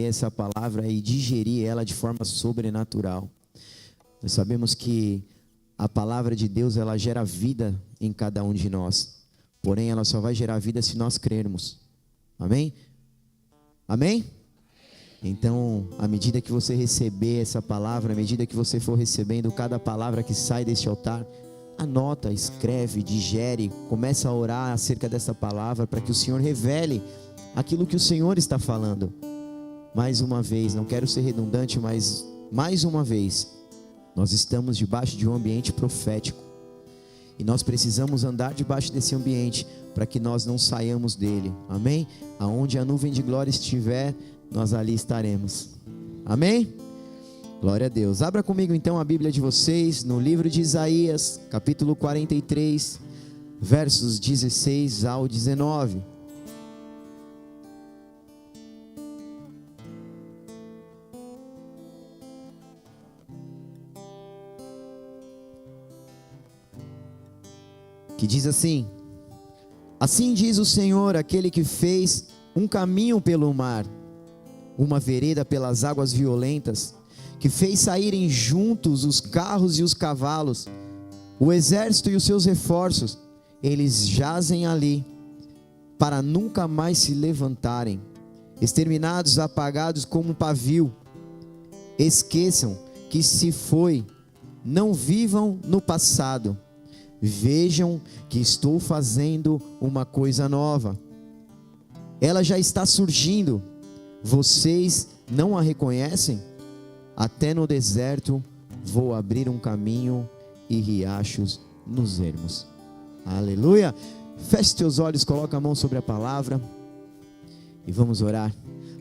essa palavra e digerir ela de forma sobrenatural. Nós sabemos que a palavra de Deus, ela gera vida em cada um de nós. Porém, ela só vai gerar vida se nós crermos. Amém? Amém? Então, à medida que você receber essa palavra, à medida que você for recebendo cada palavra que sai deste altar, anota, escreve, digere, começa a orar acerca dessa palavra para que o Senhor revele aquilo que o Senhor está falando. Mais uma vez, não quero ser redundante, mas mais uma vez, nós estamos debaixo de um ambiente profético. E nós precisamos andar debaixo desse ambiente para que nós não saiamos dele. Amém? Aonde a nuvem de glória estiver, nós ali estaremos. Amém? Glória a Deus. Abra comigo então a Bíblia de vocês no livro de Isaías, capítulo 43, versos 16 ao 19. Que diz assim: assim diz o Senhor, aquele que fez um caminho pelo mar, uma vereda pelas águas violentas, que fez saírem juntos os carros e os cavalos, o exército e os seus reforços. Eles jazem ali, para nunca mais se levantarem, exterminados, apagados como um pavio. Esqueçam que se foi, não vivam no passado. Vejam que estou fazendo uma coisa nova. Ela já está surgindo. Vocês não a reconhecem? Até no deserto vou abrir um caminho e riachos nos ermos. Aleluia! Feche teus olhos, coloca a mão sobre a palavra e vamos orar.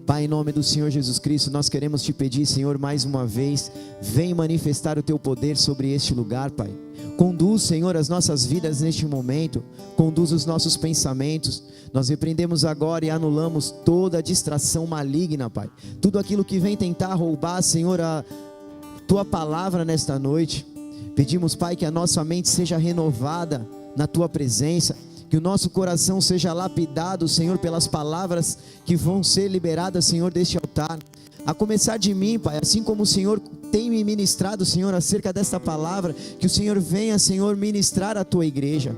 Pai, em nome do Senhor Jesus Cristo, nós queremos te pedir, Senhor, mais uma vez, vem manifestar o teu poder sobre este lugar, Pai. Conduz, Senhor, as nossas vidas neste momento, conduz os nossos pensamentos. Nós repreendemos agora e anulamos toda a distração maligna, Pai. Tudo aquilo que vem tentar roubar, Senhor, a tua palavra nesta noite. Pedimos, Pai, que a nossa mente seja renovada na tua presença, que o nosso coração seja lapidado, Senhor, pelas palavras que vão ser liberadas, Senhor, deste altar. A começar de mim, Pai, assim como o Senhor tem me ministrado, Senhor, acerca desta palavra, que o Senhor venha, Senhor, ministrar a tua igreja.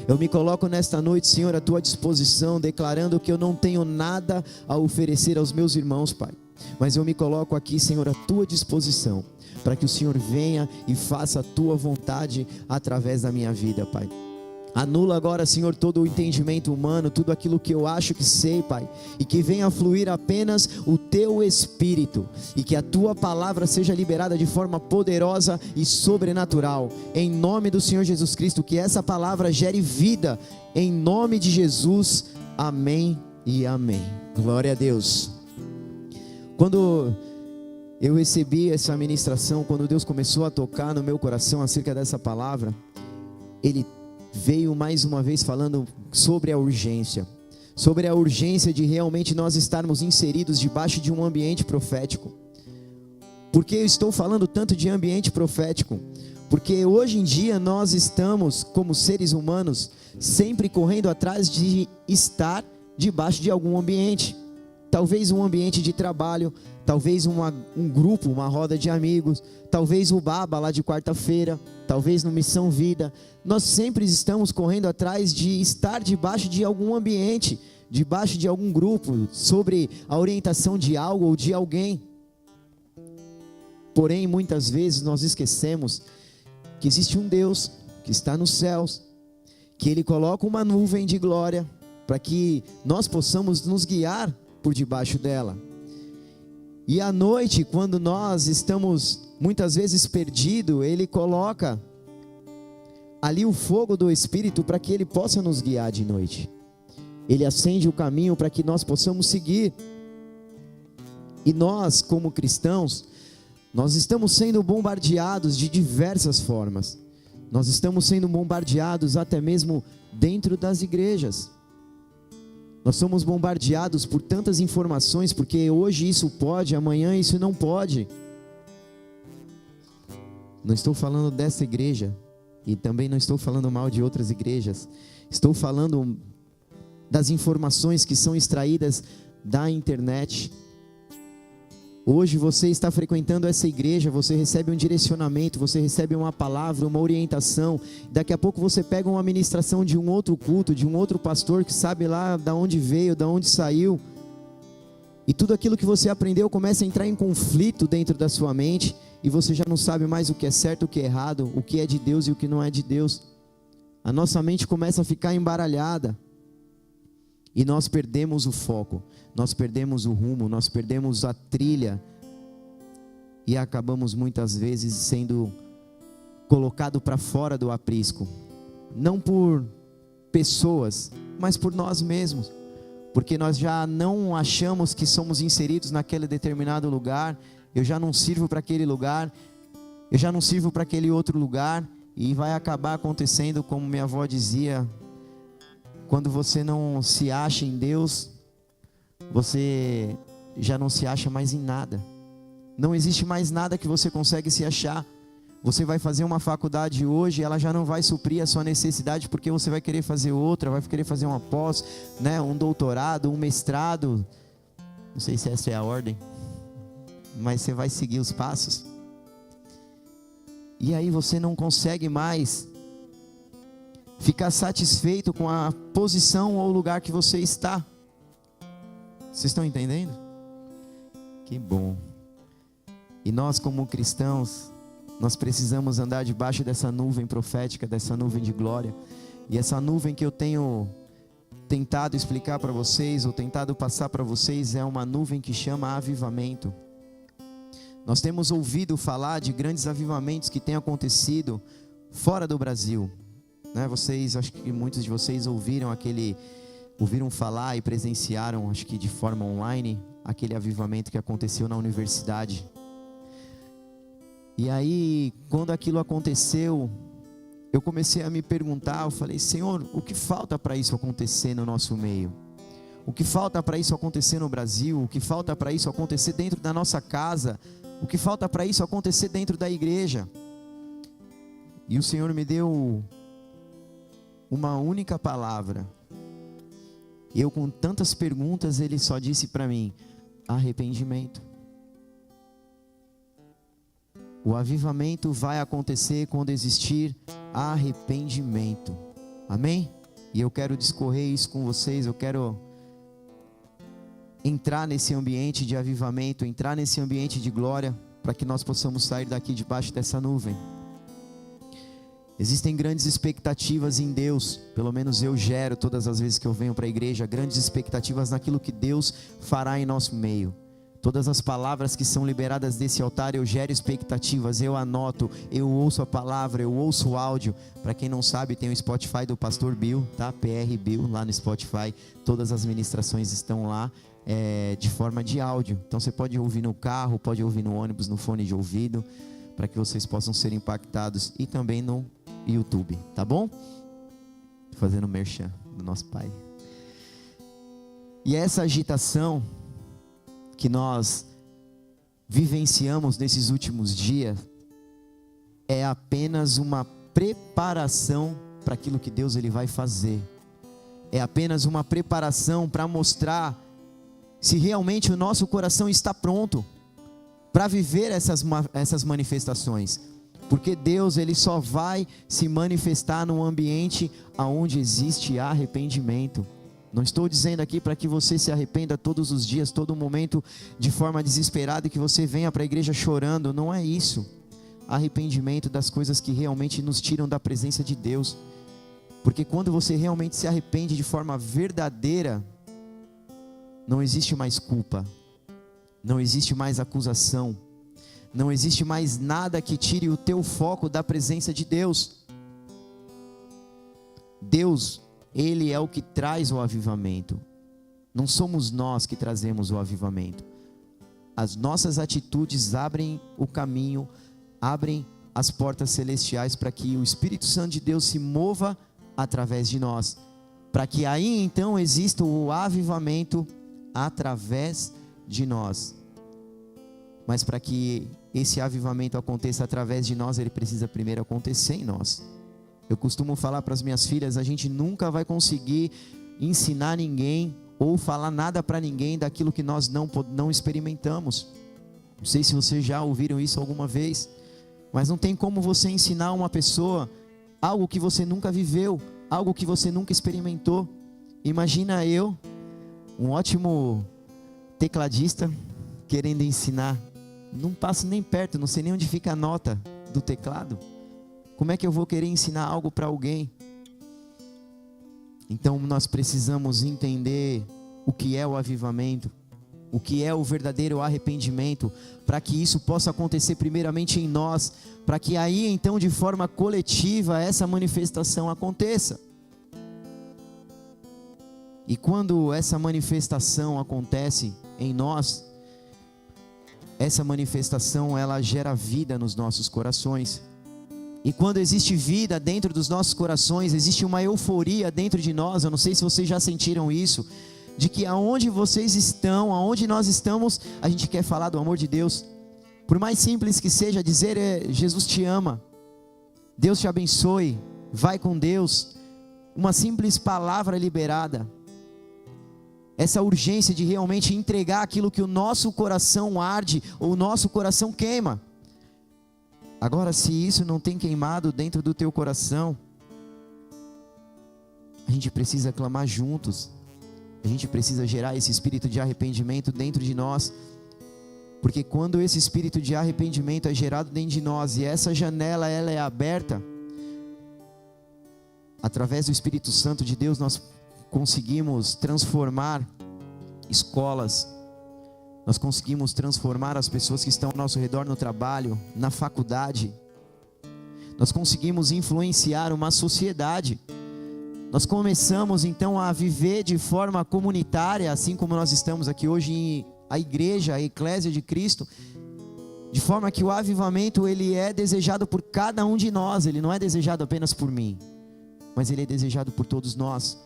Eu me coloco nesta noite, Senhor, à tua disposição, declarando que eu não tenho nada a oferecer aos meus irmãos, Pai. Mas eu me coloco aqui, Senhor, à tua disposição, para que o Senhor venha e faça a tua vontade através da minha vida, Pai. Anula agora, Senhor, todo o entendimento humano, tudo aquilo que eu acho que sei, Pai, e que venha fluir apenas o teu Espírito, e que a tua palavra seja liberada de forma poderosa e sobrenatural, em nome do Senhor Jesus Cristo, que essa palavra gere vida, em nome de Jesus, amém e amém. Glória a Deus. Quando eu recebi essa ministração, quando Deus começou a tocar no meu coração acerca dessa palavra, Ele veio mais uma vez falando sobre a urgência de realmente nós estarmos inseridos debaixo de um ambiente profético. Por que eu estou falando tanto de ambiente profético? Porque hoje em dia nós estamos, como seres humanos, sempre correndo atrás de estar debaixo de algum ambiente. Talvez um ambiente de trabalho, talvez um grupo, uma roda de amigos, talvez o baba lá de quarta-feira, talvez no Missão Vida. Nós sempre estamos correndo atrás de estar debaixo de algum ambiente, debaixo de algum grupo, sobre a orientação de algo ou de alguém. Porém, muitas vezes nós esquecemos que existe um Deus que está nos céus, que Ele coloca uma nuvem de glória para que nós possamos nos guiar por debaixo dela. E à noite, quando nós estamos muitas vezes perdidos, Ele coloca ali o fogo do Espírito para que Ele possa nos guiar de noite. Ele acende o caminho para que nós possamos seguir. E nós, como cristãos, nós estamos sendo bombardeados de diversas formas. Nós estamos sendo bombardeados até mesmo dentro das igrejas. Nós somos bombardeados por tantas informações, porque hoje isso pode, amanhã isso não pode. Não estou falando dessa igreja, e também não estou falando mal de outras igrejas. Estou falando das informações que são extraídas da internet, Hoje você está frequentando essa igreja, você recebe um direcionamento, você recebe uma palavra, uma orientação. Daqui a pouco você pega uma ministração de um outro culto, de um outro pastor que sabe lá de onde veio, de onde saiu. E tudo aquilo que você aprendeu começa a entrar em conflito dentro da sua mente. E você já não sabe mais o que é certo, o que é errado, o que é de Deus e o que não é de Deus. A nossa mente começa a ficar embaralhada. E nós perdemos o foco, nós perdemos o rumo, nós perdemos a trilha. E acabamos muitas vezes sendo colocado para fora do aprisco. Não por pessoas, mas por nós mesmos. Porque nós já não achamos que somos inseridos naquele determinado lugar. Eu já não sirvo para aquele lugar, eu já não sirvo para aquele outro lugar. E vai acabar acontecendo, como minha avó dizia, quando você não se acha em Deus, você já não se acha mais em nada. Não existe mais nada que você consegue se achar. Você vai fazer uma faculdade hoje, ela já não vai suprir a sua necessidade, porque você vai querer fazer outra, vai querer fazer uma pós, né, um doutorado, um mestrado. Não sei se essa é a ordem, mas você vai seguir os passos. E aí você não consegue mais ficar satisfeito com a posição ou lugar que você está. Vocês estão entendendo? Que bom. E nós, como cristãos, nós precisamos andar debaixo dessa nuvem profética, dessa nuvem de glória. E essa nuvem que eu tenho tentado explicar para vocês, ou tentado passar para vocês, é uma nuvem que chama avivamento. Nós temos ouvido falar de grandes avivamentos que têm acontecido fora do Brasil. Vocês, acho que muitos de vocês ouviram falar e presenciaram, acho que de forma online, aquele avivamento que aconteceu na universidade. E aí, quando aquilo aconteceu, eu comecei a me perguntar, eu falei, Senhor, o que falta para isso acontecer no nosso meio? O que falta para isso acontecer no Brasil? O que falta para isso acontecer dentro da nossa casa? O que falta para isso acontecer dentro da igreja? E o Senhor me deu uma única palavra. Eu, com tantas perguntas, Ele só disse para mim: arrependimento. O avivamento vai acontecer quando existir arrependimento. Amém? E eu quero discorrer isso com vocês. Eu quero entrar nesse ambiente de avivamento, entrar nesse ambiente de glória, para que nós possamos sair daqui debaixo dessa nuvem. Existem grandes expectativas em Deus, pelo menos eu gero todas as vezes que eu venho para a igreja, grandes expectativas naquilo que Deus fará em nosso meio. Todas as palavras que são liberadas desse altar, eu gero expectativas, eu anoto, eu ouço a palavra, eu ouço o áudio. Para quem não sabe, tem o Spotify do Pastor Bill, tá? PR Bill, lá no Spotify. Todas as ministrações estão lá, de forma de áudio. Então você pode ouvir no carro, pode ouvir no ônibus, no fone de ouvido, para que vocês possam ser impactados. E também no YouTube, tá bom? Fazendo merchan do nosso Pai. E essa agitação que nós vivenciamos nesses últimos dias é apenas uma preparação para aquilo que Deus ele vai fazer. É apenas uma preparação para mostrar se realmente o nosso coração está pronto para viver essas manifestações. Porque Deus ele só vai se manifestar num ambiente onde existe arrependimento. Não estou dizendo aqui para que você se arrependa todos os dias, todo momento, de forma desesperada, e que você venha para a igreja chorando. Não é isso. Arrependimento das coisas que realmente nos tiram da presença de Deus. Porque quando você realmente se arrepende de forma verdadeira, não existe mais culpa, não existe mais acusação, não existe mais nada que tire o teu foco da presença de Deus. Deus, Ele é o que traz o avivamento. Não somos nós que trazemos o avivamento. As nossas atitudes abrem o caminho, abrem as portas celestiais para que o Espírito Santo de Deus se mova através de nós. Para que aí então exista o avivamento através de nós. Mas para que esse avivamento aconteça através de nós, ele precisa primeiro acontecer em nós. Eu costumo falar para as minhas filhas, a gente nunca vai conseguir ensinar ninguém ou falar nada para ninguém daquilo que nós não experimentamos. Não sei se vocês já ouviram isso alguma vez, mas não tem como você ensinar uma pessoa algo que você nunca viveu, algo que você nunca experimentou. Imagina eu, um ótimo tecladista, querendo ensinar, não passo nem perto, não sei nem onde fica a nota do teclado. Como é que eu vou querer ensinar algo para alguém? Então nós precisamos entender o que é o avivamento, o que é o verdadeiro arrependimento, para que isso possa acontecer primeiramente em nós, para que aí então de forma coletiva essa manifestação aconteça. E quando essa manifestação acontece em nós, essa manifestação ela gera vida nos nossos corações. E quando existe vida dentro dos nossos corações, existe uma euforia dentro de nós. Eu não sei se vocês já sentiram isso, de que aonde vocês estão, aonde nós estamos, a gente quer falar do amor de Deus. Por mais simples que seja, dizer Jesus te ama, Deus te abençoe, vai com Deus, uma simples palavra liberada. Essa urgência de realmente entregar aquilo que o nosso coração arde, ou o nosso coração queima. Agora, se isso não tem queimado dentro do teu coração, a gente precisa clamar juntos. A gente precisa gerar esse espírito de arrependimento dentro de nós. Porque quando esse espírito de arrependimento é gerado dentro de nós, e essa janela ela é aberta, através do Espírito Santo de Deus, nós conseguimos transformar escolas, nós conseguimos transformar as pessoas que estão ao nosso redor no trabalho, na faculdade. Nós conseguimos influenciar uma sociedade. Nós começamos então a viver de forma comunitária, assim como nós estamos aqui hoje, a igreja, a eclésia de Cristo, de forma que o avivamento ele é desejado por cada um de nós. Ele não é desejado apenas por mim, mas ele é desejado por todos nós.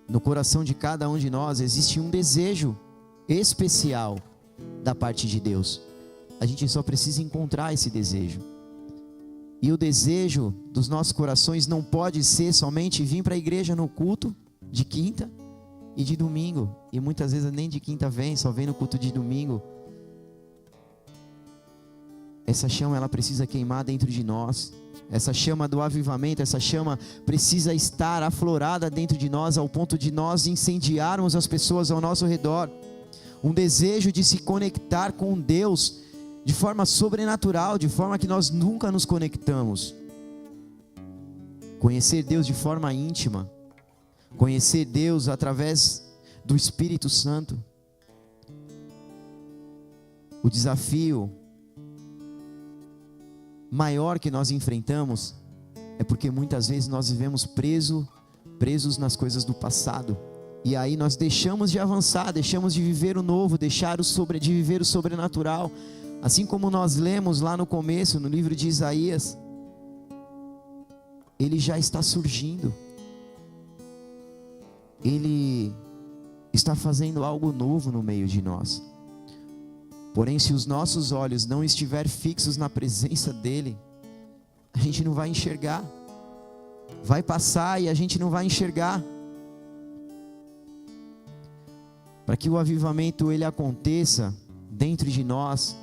No coração de cada um de nós existe um desejo especial da parte de Deus. A gente só precisa encontrar esse desejo. E o desejo dos nossos corações não pode ser somente vir para a igreja no culto de quinta e de domingo. E muitas vezes nem de quinta vem, só vem no culto de domingo. Essa chama ela precisa queimar dentro de nós. Essa chama do avivamento, essa chama precisa estar aflorada dentro de nós, ao ponto de nós incendiarmos as pessoas ao nosso redor. Um desejo de se conectar com Deus de forma sobrenatural, de forma que nós nunca nos conectamos. Conhecer Deus de forma íntima, conhecer Deus através do Espírito Santo. O desafio maior que nós enfrentamos é porque muitas vezes nós vivemos presos nas coisas do passado. E aí nós deixamos de avançar, deixamos de viver o novo, de viver o sobrenatural. Assim como nós lemos lá no começo, no livro de Isaías, ele já está surgindo. Ele está fazendo algo novo no meio de nós. Porém, se os nossos olhos não estiverem fixos na presença dele, a gente não vai enxergar. Vai passar e a gente não vai enxergar. Para que o avivamento ele aconteça dentro de nós,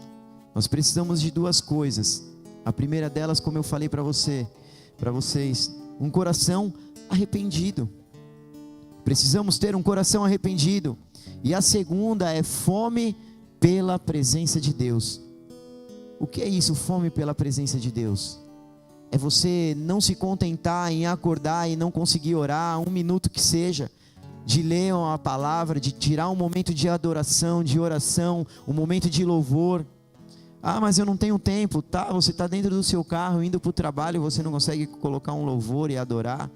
nós precisamos de duas coisas. A primeira delas, como eu falei para vocês, um coração arrependido. Precisamos ter um coração arrependido. E a segunda é fome pela presença de Deus. O que é isso, fome pela presença de Deus? É você não se contentar em acordar e não conseguir orar, um minuto que seja, de ler a palavra, de tirar um momento de adoração, de oração, um momento de louvor. Ah, mas eu não tenho tempo. Tá, você está dentro do seu carro, indo para o trabalho, você não consegue colocar um louvor e adorar.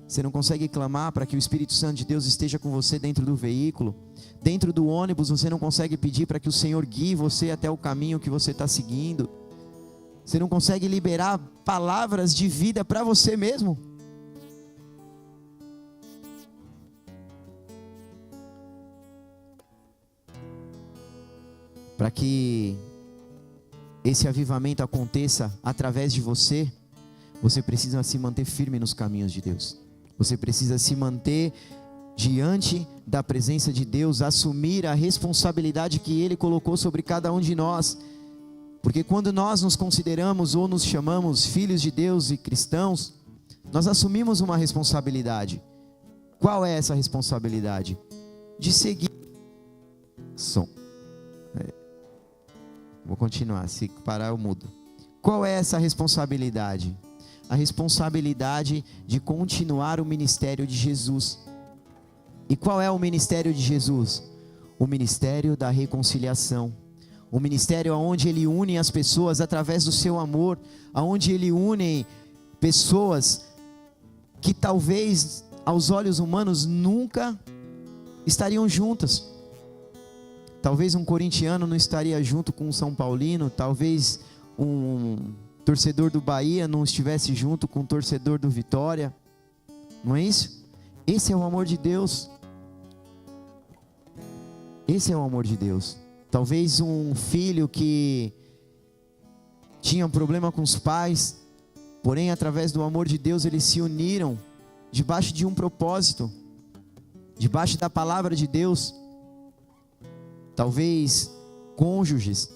Você não consegue clamar para que o Espírito Santo de Deus esteja com você dentro do veículo. Dentro do ônibus, você não consegue pedir para que o Senhor guie você até o caminho que você está seguindo. Você não consegue liberar palavras de vida para você mesmo. Para que esse avivamento aconteça através de você, você precisa se manter firme nos caminhos de Deus. Você precisa se manter diante da presença de Deus, assumir a responsabilidade que Ele colocou sobre cada um de nós. Porque quando nós nos consideramos ou nos chamamos filhos de Deus e cristãos, nós assumimos uma responsabilidade. Qual é essa responsabilidade? De seguir. Vou continuar, se parar eu mudo. Qual é essa responsabilidade? A responsabilidade de continuar o ministério de Jesus. E qual é o ministério de Jesus? O ministério da reconciliação. O ministério onde Ele une as pessoas através do seu amor, onde Ele une pessoas que talvez aos olhos humanos nunca estariam juntas. Talvez um corintiano não estaria junto com um São Paulino, talvez um torcedor do Bahia não estivesse junto com um torcedor do Vitória. Não é isso? Esse é o amor de Deus. Esse é o amor de Deus. Talvez um filho que tinha um problema com os pais, porém através do amor de Deus eles se uniram debaixo de um propósito, debaixo da palavra de Deus. Talvez cônjuges,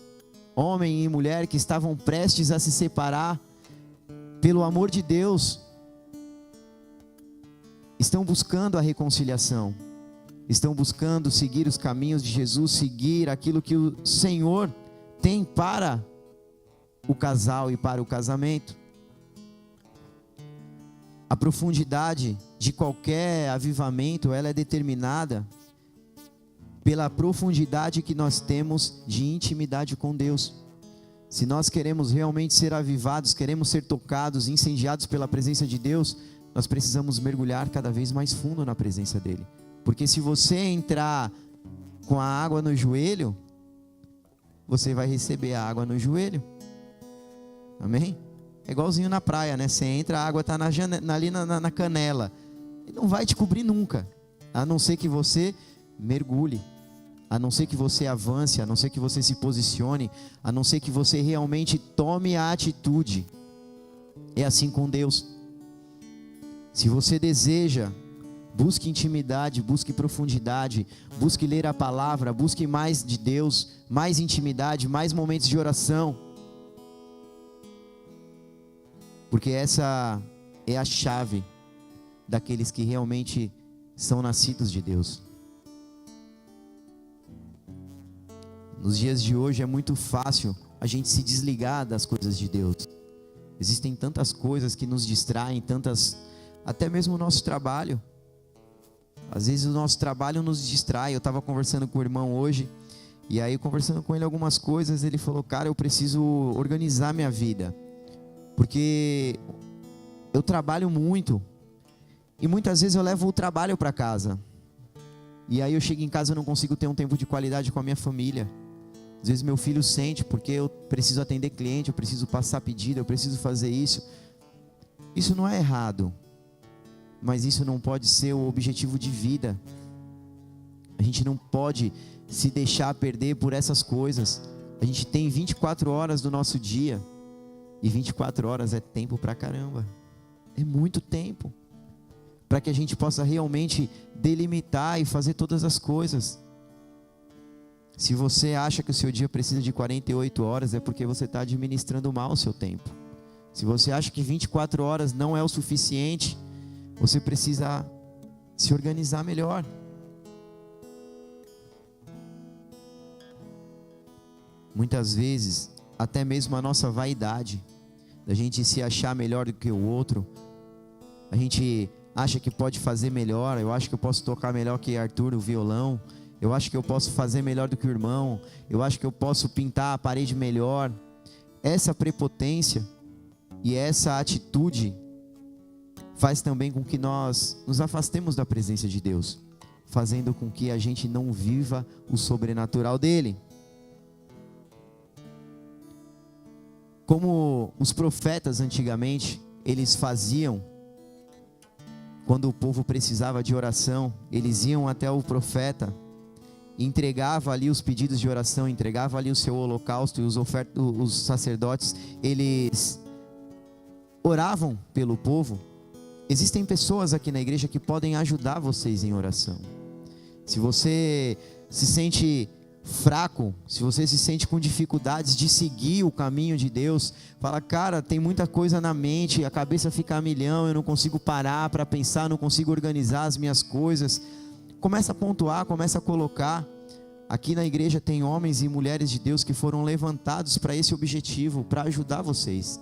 homem e mulher que estavam prestes a se separar, pelo amor de Deus, estão buscando a reconciliação, estão buscando seguir os caminhos de Jesus, seguir aquilo que o Senhor tem para o casal e para o casamento. A profundidade de qualquer avivamento, ela é determinada pela profundidade que nós temos de intimidade com Deus. Se nós queremos realmente ser avivados, queremos ser tocados, incendiados pela presença de Deus, nós precisamos mergulhar cada vez mais fundo na presença dEle. Porque se você entrar com a água no joelho, você vai receber a água no joelho. Amém? É igualzinho na praia, né? Você entra, a água está ali na canela. E não vai te cobrir nunca. A não ser que você mergulhe. A não ser que você avance, a não ser que você se posicione, a não ser que você realmente tome a atitude. É assim com Deus. Se você deseja, busque intimidade, busque profundidade, busque ler a palavra, busque mais de Deus, mais intimidade, mais momentos de oração. Porque essa é a chave daqueles que realmente são nascidos de Deus. Nos dias de hoje é muito fácil a gente se desligar das coisas de Deus. Existem tantas coisas que nos distraem, até mesmo o nosso trabalho. Às vezes o nosso trabalho nos distrai. Eu estava conversando com o irmão hoje, e aí conversando com ele algumas coisas, ele falou: cara, eu preciso organizar minha vida, porque eu trabalho muito, e muitas vezes eu levo o trabalho para casa, e aí eu chego em casa e não consigo ter um tempo de qualidade com a minha família. Às vezes meu filho sente, porque eu preciso atender cliente, eu preciso passar pedido, eu preciso fazer isso. Isso não é errado, mas isso não pode ser o objetivo de vida. A gente não pode se deixar perder por essas coisas. A gente tem 24 horas do nosso dia, e 24 horas é tempo pra caramba. É muito tempo, para que a gente possa realmente delimitar e fazer todas as coisas. Se você acha que o seu dia precisa de 48 horas, é porque você está administrando mal o seu tempo. Se você acha que 24 horas não é o suficiente, você precisa se organizar melhor. Muitas vezes, até mesmo a nossa vaidade, da gente se achar melhor do que o outro, a gente acha que pode fazer melhor. Eu acho que eu posso tocar melhor que Arthur o violão, eu acho que eu posso fazer melhor do que o irmão, eu acho que eu posso pintar a parede melhor. Essa prepotência e essa atitude faz também com que nós nos afastemos da presença de Deus, fazendo com que a gente não viva o sobrenatural dele. Como os profetas antigamente, eles faziam, quando o povo precisava de oração, eles iam até o profeta, entregava ali os pedidos de oração, entregava ali o seu holocausto, e os sacerdotes, eles oravam pelo povo, Existem pessoas aqui na igreja que podem ajudar vocês em oração. Se você se sente fraco, se você se sente com dificuldades de seguir o caminho de Deus, fala, cara, tem muita coisa na mente, a cabeça fica a milhão, eu não consigo parar para pensar, não consigo organizar as minhas coisas. Começa a pontuar, começa a colocar. Aqui na igreja tem homens e mulheres de Deus que foram levantados para esse objetivo, para ajudar vocês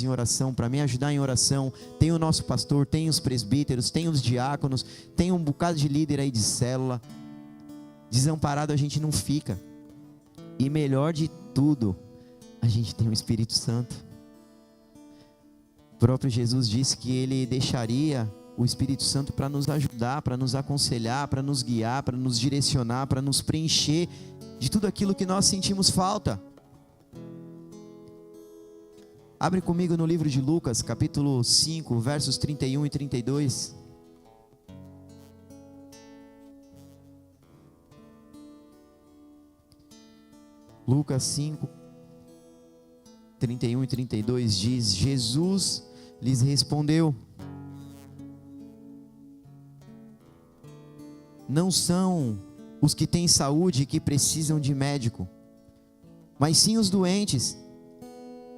em oração, para me ajudar em oração. Tem o nosso pastor, tem os presbíteros, tem os diáconos, tem um bocado de líder aí de célula. Desamparado a gente não fica. E melhor de tudo, a gente tem o Espírito Santo. O próprio Jesus disse que Ele deixaria o Espírito Santo para nos ajudar, para nos aconselhar, para nos guiar, para nos direcionar, para nos preencher de tudo aquilo que nós sentimos falta. Abre comigo no livro de Lucas, capítulo 5, versos 31 e 32. Lucas 5, 31 e 32 diz: Jesus lhes respondeu: não são os que têm saúde que precisam de médico, mas sim os doentes.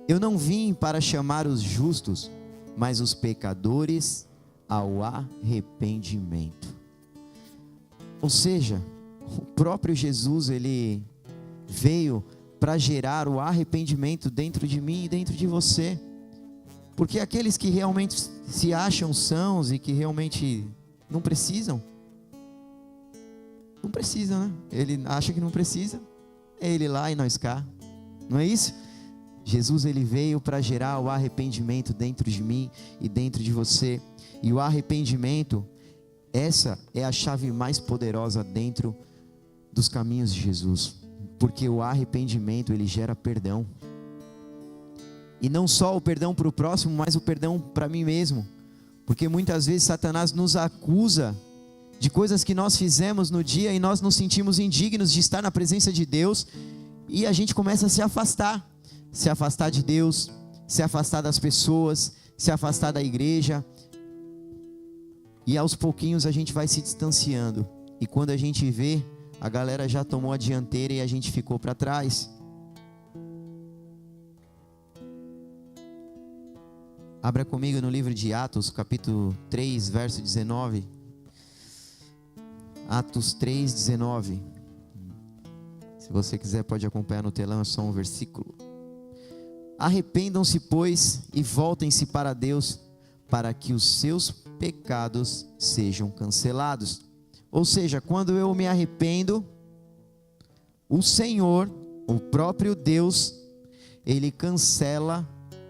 Eu não vim para chamar os justos, mas os pecadores ao arrependimento. Ou seja, o próprio Jesus, Ele veio para gerar o arrependimento dentro de mim e dentro de você. Porque aqueles que realmente se acham sãos e que realmente não precisam, né? Ele acha que não precisa, é ele lá e nós cá, não é isso? Jesus, Ele veio para gerar o arrependimento dentro de mim e dentro de você. E o arrependimento, essa é a chave mais poderosa dentro dos caminhos de Jesus. Porque o arrependimento, ele gera perdão. E não só o perdão para o próximo, mas o perdão para mim mesmo. Porque muitas vezes Satanás nos acusa de coisas que nós fizemos no dia e nós nos sentimos indignos de estar na presença de Deus. E a gente começa a se afastar de Deus, se afastar das pessoas, se afastar da igreja. E aos pouquinhos a gente vai se distanciando. E quando a gente vê, a galera já tomou a dianteira e a gente ficou para trás. Abra comigo no livro de Atos, capítulo 3, verso 19. Atos 3, 19. Se você quiser pode acompanhar no telão, é só um versículo. Arrependam-se, pois, e voltem-se para Deus, para que os seus pecados sejam cancelados. Ou seja, quando eu me arrependo, o Senhor, o próprio Deus, Ele cancela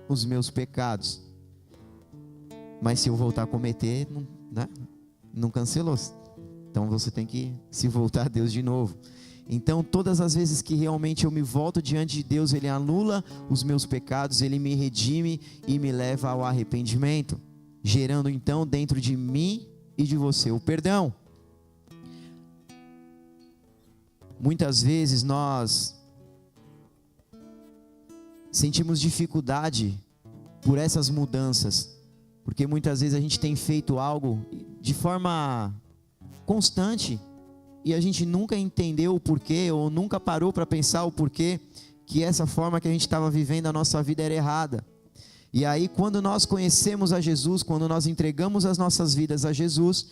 os meus pecados. Mas se eu voltar a cometer, não cancelou. Então você tem que se voltar a Deus de novo. Então todas as vezes que realmente eu me volto diante de Deus, Ele anula os meus pecados, Ele me redime e me leva ao arrependimento, gerando então dentro de mim e de você o perdão. Muitas vezes nós sentimos dificuldade por essas mudanças, porque muitas vezes a gente tem feito algo de forma constante e a gente nunca entendeu o porquê, ou nunca parou para pensar o porquê que essa forma que a gente estava vivendo a nossa vida era errada. E aí quando nós conhecemos a Jesus, quando nós entregamos as nossas vidas a Jesus,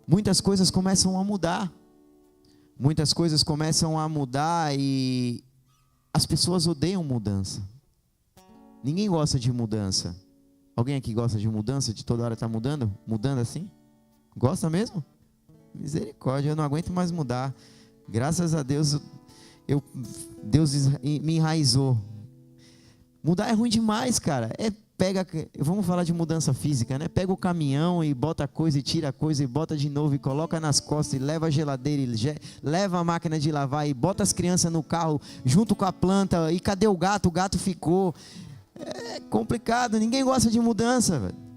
muitas coisas começam a mudar. Muitas coisas começam a mudar e as pessoas odeiam mudança. Ninguém gosta de mudança. Alguém aqui gosta de mudança? De toda hora estar mudando? Mudando assim? Gosta mesmo? Misericórdia, eu não aguento mais mudar. Graças a Deus, Deus me enraizou. Mudar é ruim demais, cara. Vamos falar de mudança física, né? Pega o caminhão e bota coisa e tira coisa e bota de novo e coloca nas costas e leva a geladeira e leva a máquina de lavar e bota as crianças no carro junto com a planta. E cadê o gato? O gato ficou. É complicado, ninguém gosta de mudança, velho.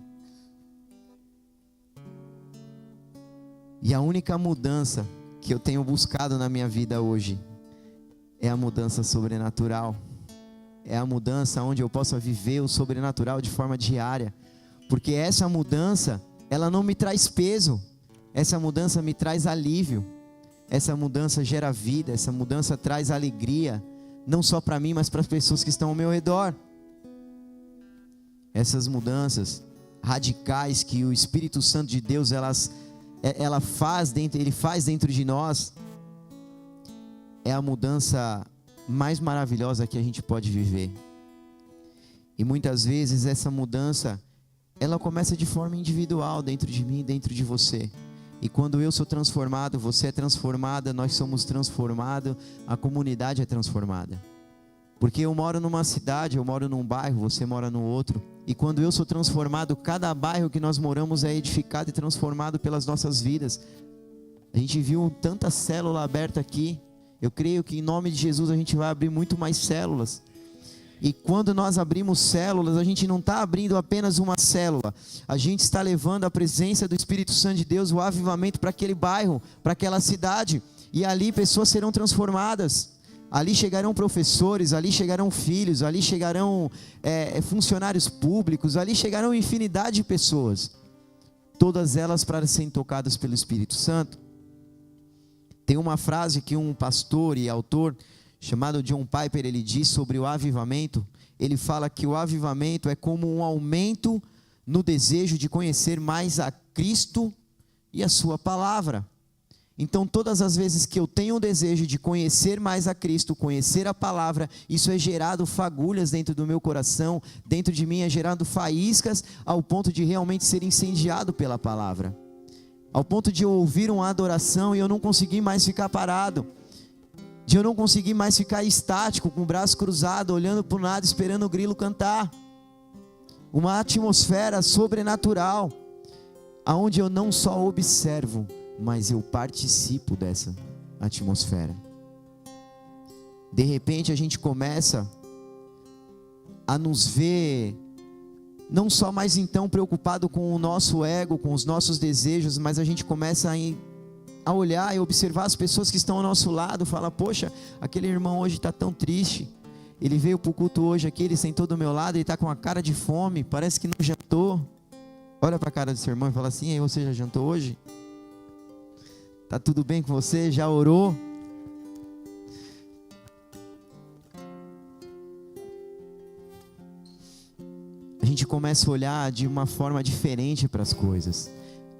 E a única mudança que eu tenho buscado na minha vida hoje é a mudança sobrenatural. É a mudança onde eu possa viver o sobrenatural de forma diária. Porque essa mudança, ela não me traz peso, essa mudança me traz alívio, essa mudança gera vida, essa mudança traz alegria, não só para mim, mas para as pessoas que estão ao meu redor. Essas mudanças radicais que o Espírito Santo de Deus, ele faz dentro de nós, é a mudança mais maravilhosa que a gente pode viver. E muitas vezes essa mudança, ela começa de forma individual, dentro de mim, dentro de você. E quando eu sou transformado, você é transformada, nós somos transformados, a comunidade é transformada. Porque eu moro numa cidade, eu moro num bairro, você mora no outro. E quando eu sou transformado, cada bairro que nós moramos é edificado e transformado pelas nossas vidas. A gente viu tanta célula aberta aqui. Eu creio que em nome de Jesus a gente vai abrir muito mais células. E quando nós abrimos células, a gente não está abrindo apenas uma célula. A gente está levando a presença do Espírito Santo de Deus, o avivamento para aquele bairro, para aquela cidade. E ali pessoas serão transformadas. Ali chegarão professores, ali chegarão filhos, ali chegarão funcionários públicos, ali chegarão infinidade de pessoas. Todas elas para serem tocadas pelo Espírito Santo. Tem uma frase que um pastor e autor chamado John Piper, ele diz sobre o avivamento. Ele fala que o avivamento é como um aumento no desejo de conhecer mais a Cristo e a sua palavra. Então todas as vezes que eu tenho o desejo de conhecer mais a Cristo, conhecer a palavra, isso é gerado fagulhas dentro do meu coração, dentro de mim é gerado faíscas, ao ponto de realmente ser incendiado pela palavra, ao ponto de eu ouvir uma adoração e eu não conseguir mais ficar parado, de eu não conseguir mais ficar estático, com o braço cruzado, olhando para o nada, esperando o grilo cantar. Uma atmosfera sobrenatural, aonde eu não só observo, mas eu participo dessa atmosfera. De repente a gente começa a nos ver, não só mais então preocupado com o nosso ego, com os nossos desejos, mas a gente começa a olhar e observar as pessoas que estão ao nosso lado, fala, poxa, aquele irmão hoje está tão triste, ele veio para o culto hoje aqui, ele sentou do meu lado, ele está com uma cara de fome, parece que não jantou. Olha para a cara do seu irmão e fala assim, aí você já jantou hoje? Está tudo bem com você? Já orou? A gente começa a olhar de uma forma diferente para as coisas.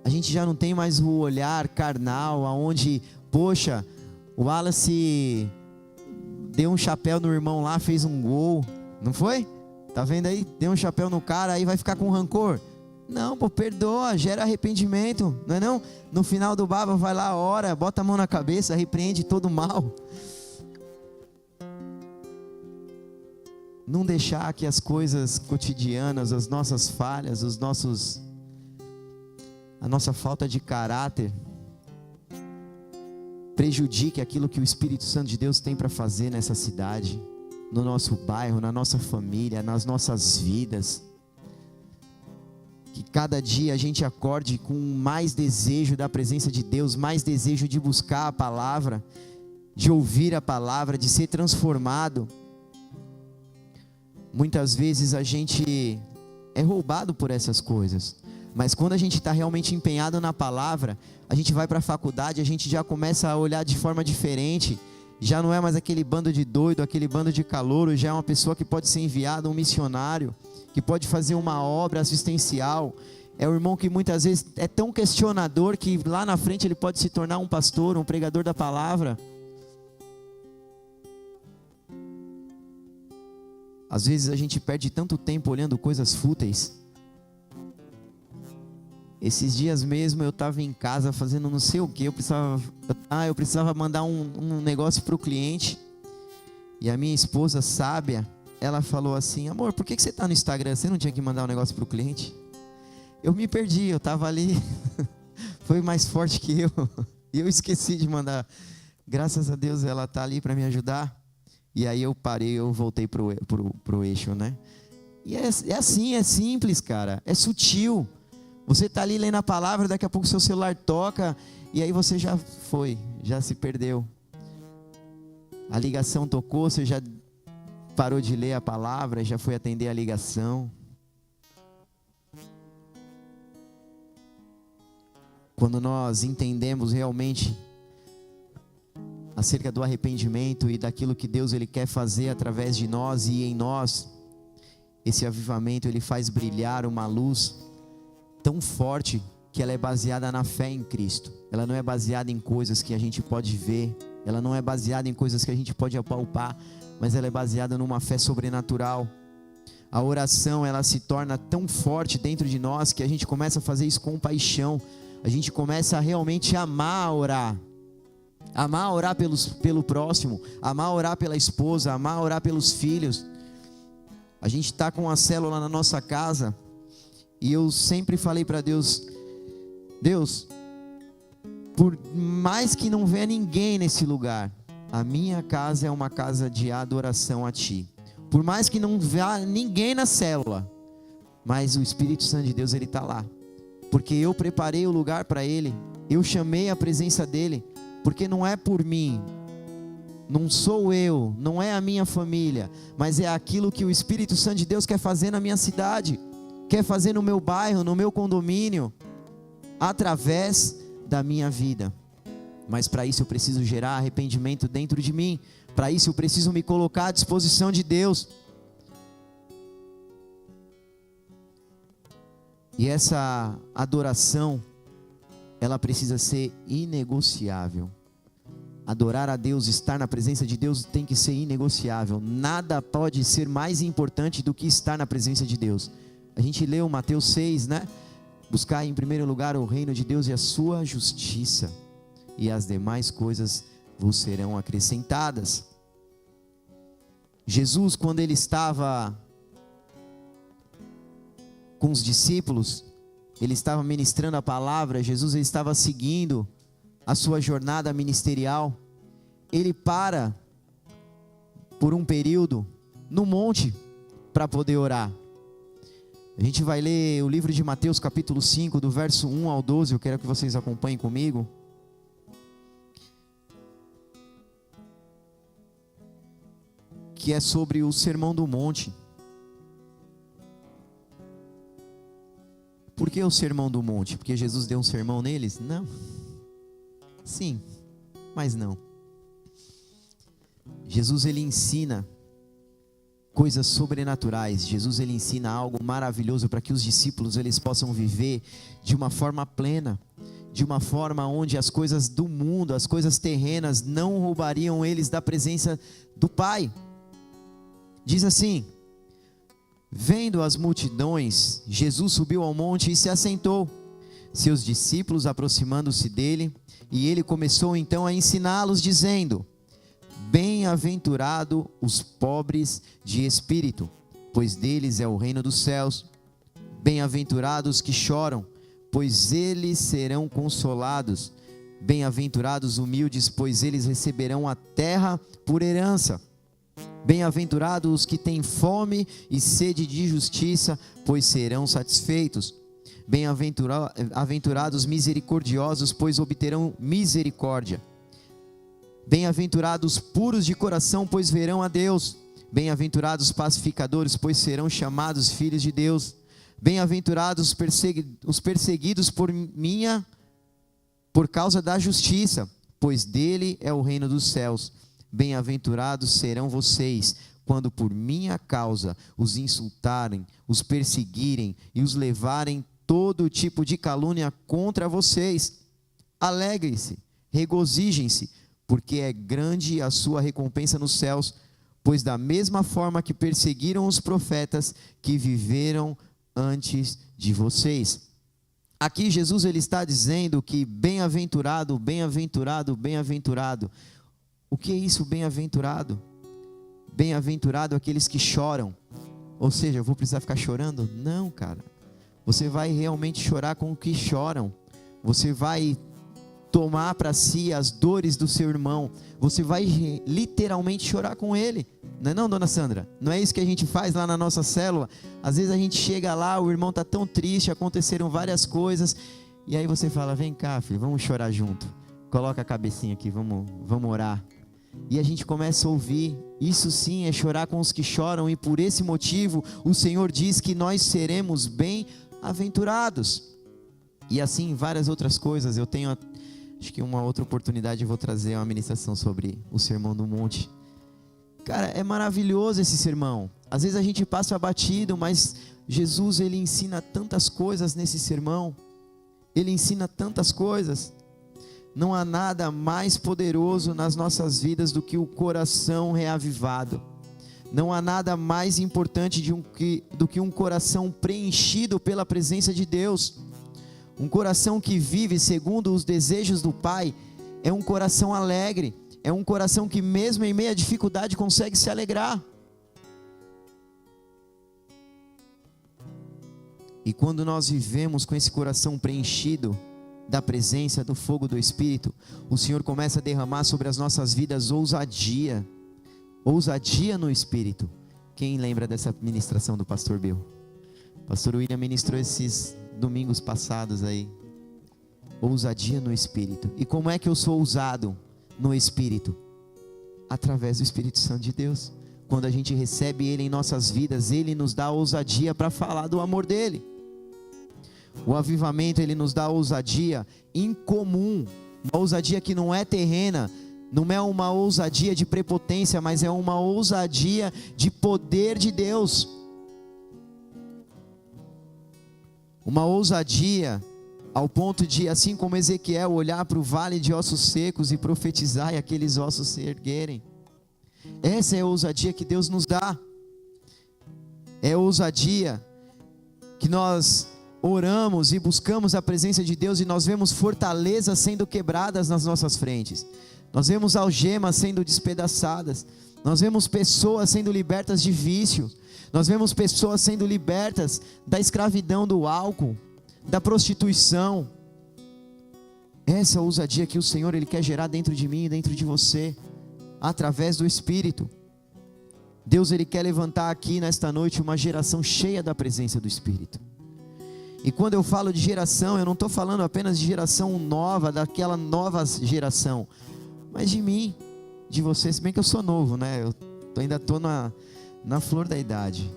A gente já não tem mais o olhar carnal, aonde, poxa, o Wallace deu um chapéu no irmão lá, fez um gol, não foi? Tá vendo aí? Deu um chapéu no cara, aí vai ficar com rancor? Não, pô, perdoa, gera arrependimento, não é não? No final do baba vai lá, ora, bota a mão na cabeça, repreende todo o mal. Não deixar que as coisas cotidianas, as nossas falhas, a nossa falta de caráter prejudique aquilo que o Espírito Santo de Deus tem para fazer nessa cidade, no nosso bairro, na nossa família, nas nossas vidas. Que cada dia a gente acorde com mais desejo da presença de Deus, mais desejo de buscar a palavra, de ouvir a palavra, de ser transformado. Muitas vezes a gente é roubado por essas coisas, mas quando a gente está realmente empenhado na palavra, a gente vai para a faculdade, a gente já começa a olhar de forma diferente, já não é mais aquele bando de doido, aquele bando de calouro, já é uma pessoa que pode ser enviada, um missionário, que pode fazer uma obra assistencial. É o irmão que muitas vezes é tão questionador que lá na frente ele pode se tornar um pastor, um pregador da palavra. Às vezes a gente perde tanto tempo olhando coisas fúteis. Esses dias mesmo eu estava em casa fazendo não sei o que, eu precisava mandar um negócio para o cliente. E a minha esposa sábia, ela falou assim, amor, por que você está no Instagram? Você não tinha que mandar um negócio para o cliente? Eu me perdi, eu estava ali, foi mais forte que eu, e eu esqueci de mandar. Graças a Deus ela está ali para me ajudar. E aí eu parei, eu voltei pro eixo, né? E é assim, é simples, cara, é sutil. Você está ali lendo a palavra, daqui a pouco seu celular toca, e aí você já se perdeu. A ligação tocou, você já parou de ler a palavra, já foi atender a ligação. Quando nós entendemos realmente acerca do arrependimento e daquilo que Deus ele quer fazer através de nós e em nós, esse avivamento ele faz brilhar uma luz tão forte que ela é baseada na fé em Cristo. Ela não é baseada em coisas que a gente pode ver, ela não é baseada em coisas que a gente pode apalpar, mas ela é baseada numa fé sobrenatural. A oração ela se torna tão forte dentro de nós que a gente começa a fazer isso com paixão. A gente começa a realmente amar orar pelo próximo, amar orar pela esposa, amar orar pelos filhos. A gente está com uma célula na nossa casa e eu sempre falei para Deus, por mais que não venha ninguém nesse lugar, a minha casa é uma casa de adoração a Ti. Por mais que não vá ninguém na célula, mas o Espírito Santo de Deus ele está lá, porque eu preparei o lugar para Ele, eu chamei a presença dEle, porque não é por mim, não sou eu, não é a minha família, mas é aquilo que o Espírito Santo de Deus quer fazer na minha cidade, quer fazer no meu bairro, no meu condomínio, através da minha vida. Mas para isso eu preciso gerar arrependimento dentro de mim, para isso eu preciso me colocar à disposição de Deus. E essa adoração, ela precisa ser inegociável. Adorar a Deus, estar na presença de Deus tem que ser inegociável. Nada pode ser mais importante do que estar na presença de Deus. A gente leu Mateus 6, né? Buscar em primeiro lugar o reino de Deus e a sua justiça, e as demais coisas vos serão acrescentadas. Jesus, quando ele estava com os discípulos, ele estava ministrando a palavra, Jesus ele estava seguindo a sua jornada ministerial. Ele para por um período no monte para poder orar. A gente vai ler o livro de Mateus capítulo 5, do verso 1 ao 12, eu quero que vocês acompanhem comigo. Que é sobre o Sermão do Monte. Por que o Sermão do Monte? Porque Jesus deu um sermão neles? Não. Sim, mas não. Jesus ele ensina coisas sobrenaturais. Jesus ele ensina algo maravilhoso para que os discípulos eles possam viver de uma forma plena, de uma forma onde as coisas do mundo, as coisas terrenas não roubariam eles da presença do Pai. Diz assim: vendo as multidões, Jesus subiu ao monte e se assentou, seus discípulos aproximando-se dele, e ele começou então a ensiná-los, dizendo: bem-aventurado os pobres de espírito, pois deles é o reino dos céus. Bem-aventurados que choram, pois eles serão consolados. Bem-aventurados humildes, pois eles receberão a terra por herança. Bem-aventurados os que têm fome e sede de justiça, pois serão satisfeitos. Bem-aventurados misericordiosos, pois obterão misericórdia. Bem-aventurados puros de coração, pois verão a Deus. Bem-aventurados pacificadores, pois serão chamados filhos de Deus. Bem-aventurados os perseguidos por causa da justiça, pois dele é o reino dos céus. Bem-aventurados serão vocês, quando por minha causa os insultarem, os perseguirem e os levarem todo tipo de calúnia contra vocês. Alegrem-se, regozijem-se, porque é grande a sua recompensa nos céus, pois da mesma forma que perseguiram os profetas que viveram antes de vocês. Aqui Jesus ele está dizendo que bem-aventurado, bem-aventurado, bem-aventurado. O que é isso, bem-aventurado? Bem-aventurado aqueles que choram. Ou seja, eu vou precisar ficar chorando? Não, cara. Você vai realmente chorar com os que choram. Você vai tomar para si as dores do seu irmão. Você vai literalmente chorar com ele. Não é não, dona Sandra? Não é isso que a gente faz lá na nossa célula? Às vezes a gente chega lá, o irmão está tão triste, aconteceram várias coisas, e aí você fala: vem cá, filho, vamos chorar junto. Coloca a cabecinha aqui, vamos orar. E a gente começa a ouvir. Isso sim é chorar com os que choram, e por esse motivo o Senhor diz que nós seremos bem-aventurados. E assim várias outras coisas. Eu tenho, acho que uma outra oportunidade eu vou trazer uma ministração sobre o Sermão do Monte. Cara, é maravilhoso esse sermão. Às vezes a gente passa batido, mas Jesus, ele ensina tantas coisas nesse sermão. Ele ensina tantas coisas. Não há nada mais poderoso nas nossas vidas do que o coração reavivado. Não há nada mais importante do que um coração preenchido pela presença de Deus. Um coração que vive segundo os desejos do Pai é um coração alegre. É um coração que mesmo em meio à dificuldade consegue se alegrar. E quando nós vivemos com esse coração preenchido da presença, do fogo do Espírito, o Senhor começa a derramar sobre as nossas vidas ousadia. Ousadia no Espírito. Quem lembra dessa ministração do pastor Bill? O pastor William ministrou esses domingos passados aí. Ousadia no Espírito. E como é que eu sou ousado no Espírito? Através do Espírito Santo de Deus. Quando a gente recebe Ele em nossas vidas, Ele nos dá ousadia para falar do amor dEle. O avivamento, Ele nos dá ousadia incomum. Uma ousadia que não é terrena. Não é uma ousadia de prepotência, mas é uma ousadia de poder de Deus. Uma ousadia ao ponto de, assim como Ezequiel, olhar para o vale de ossos secos e profetizar e aqueles ossos se erguerem. Essa é a ousadia que Deus nos dá. É a ousadia que nós oramos e buscamos a presença de Deus e nós vemos fortalezas sendo quebradas nas nossas frentes. Nós vemos algemas sendo despedaçadas. Nós vemos pessoas sendo libertas de vícios. Nós vemos pessoas sendo libertas da escravidão do álcool, da prostituição. Essa é a ousadia que o Senhor, Ele quer gerar dentro de mim e dentro de você, através do Espírito. Deus, Ele quer levantar aqui nesta noite uma geração cheia da presença do Espírito. E quando eu falo de geração, eu não estou falando apenas de geração nova, daquela nova geração, mas de mim, de você. Se bem que eu sou novo, né? Eu ainda estou na flor da idade.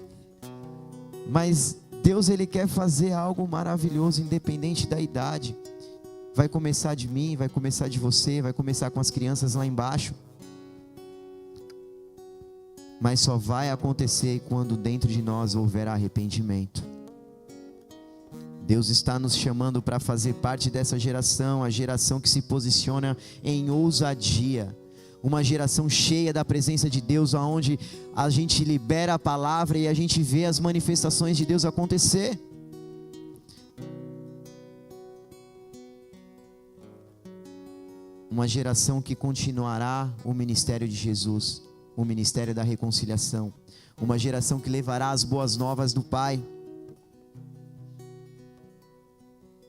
Mas Deus, Ele quer fazer algo maravilhoso, independente da idade. Vai começar de mim, vai começar de você, vai começar com as crianças lá embaixo. Mas só vai acontecer quando dentro de nós houver arrependimento. Deus está nos chamando para fazer parte dessa geração, a geração que se posiciona em ousadia. Uma geração cheia da presença de Deus, onde a gente libera a palavra e a gente vê as manifestações de Deus acontecer. Uma geração que continuará o ministério de Jesus, o ministério da reconciliação. Uma geração que levará as boas novas do Pai.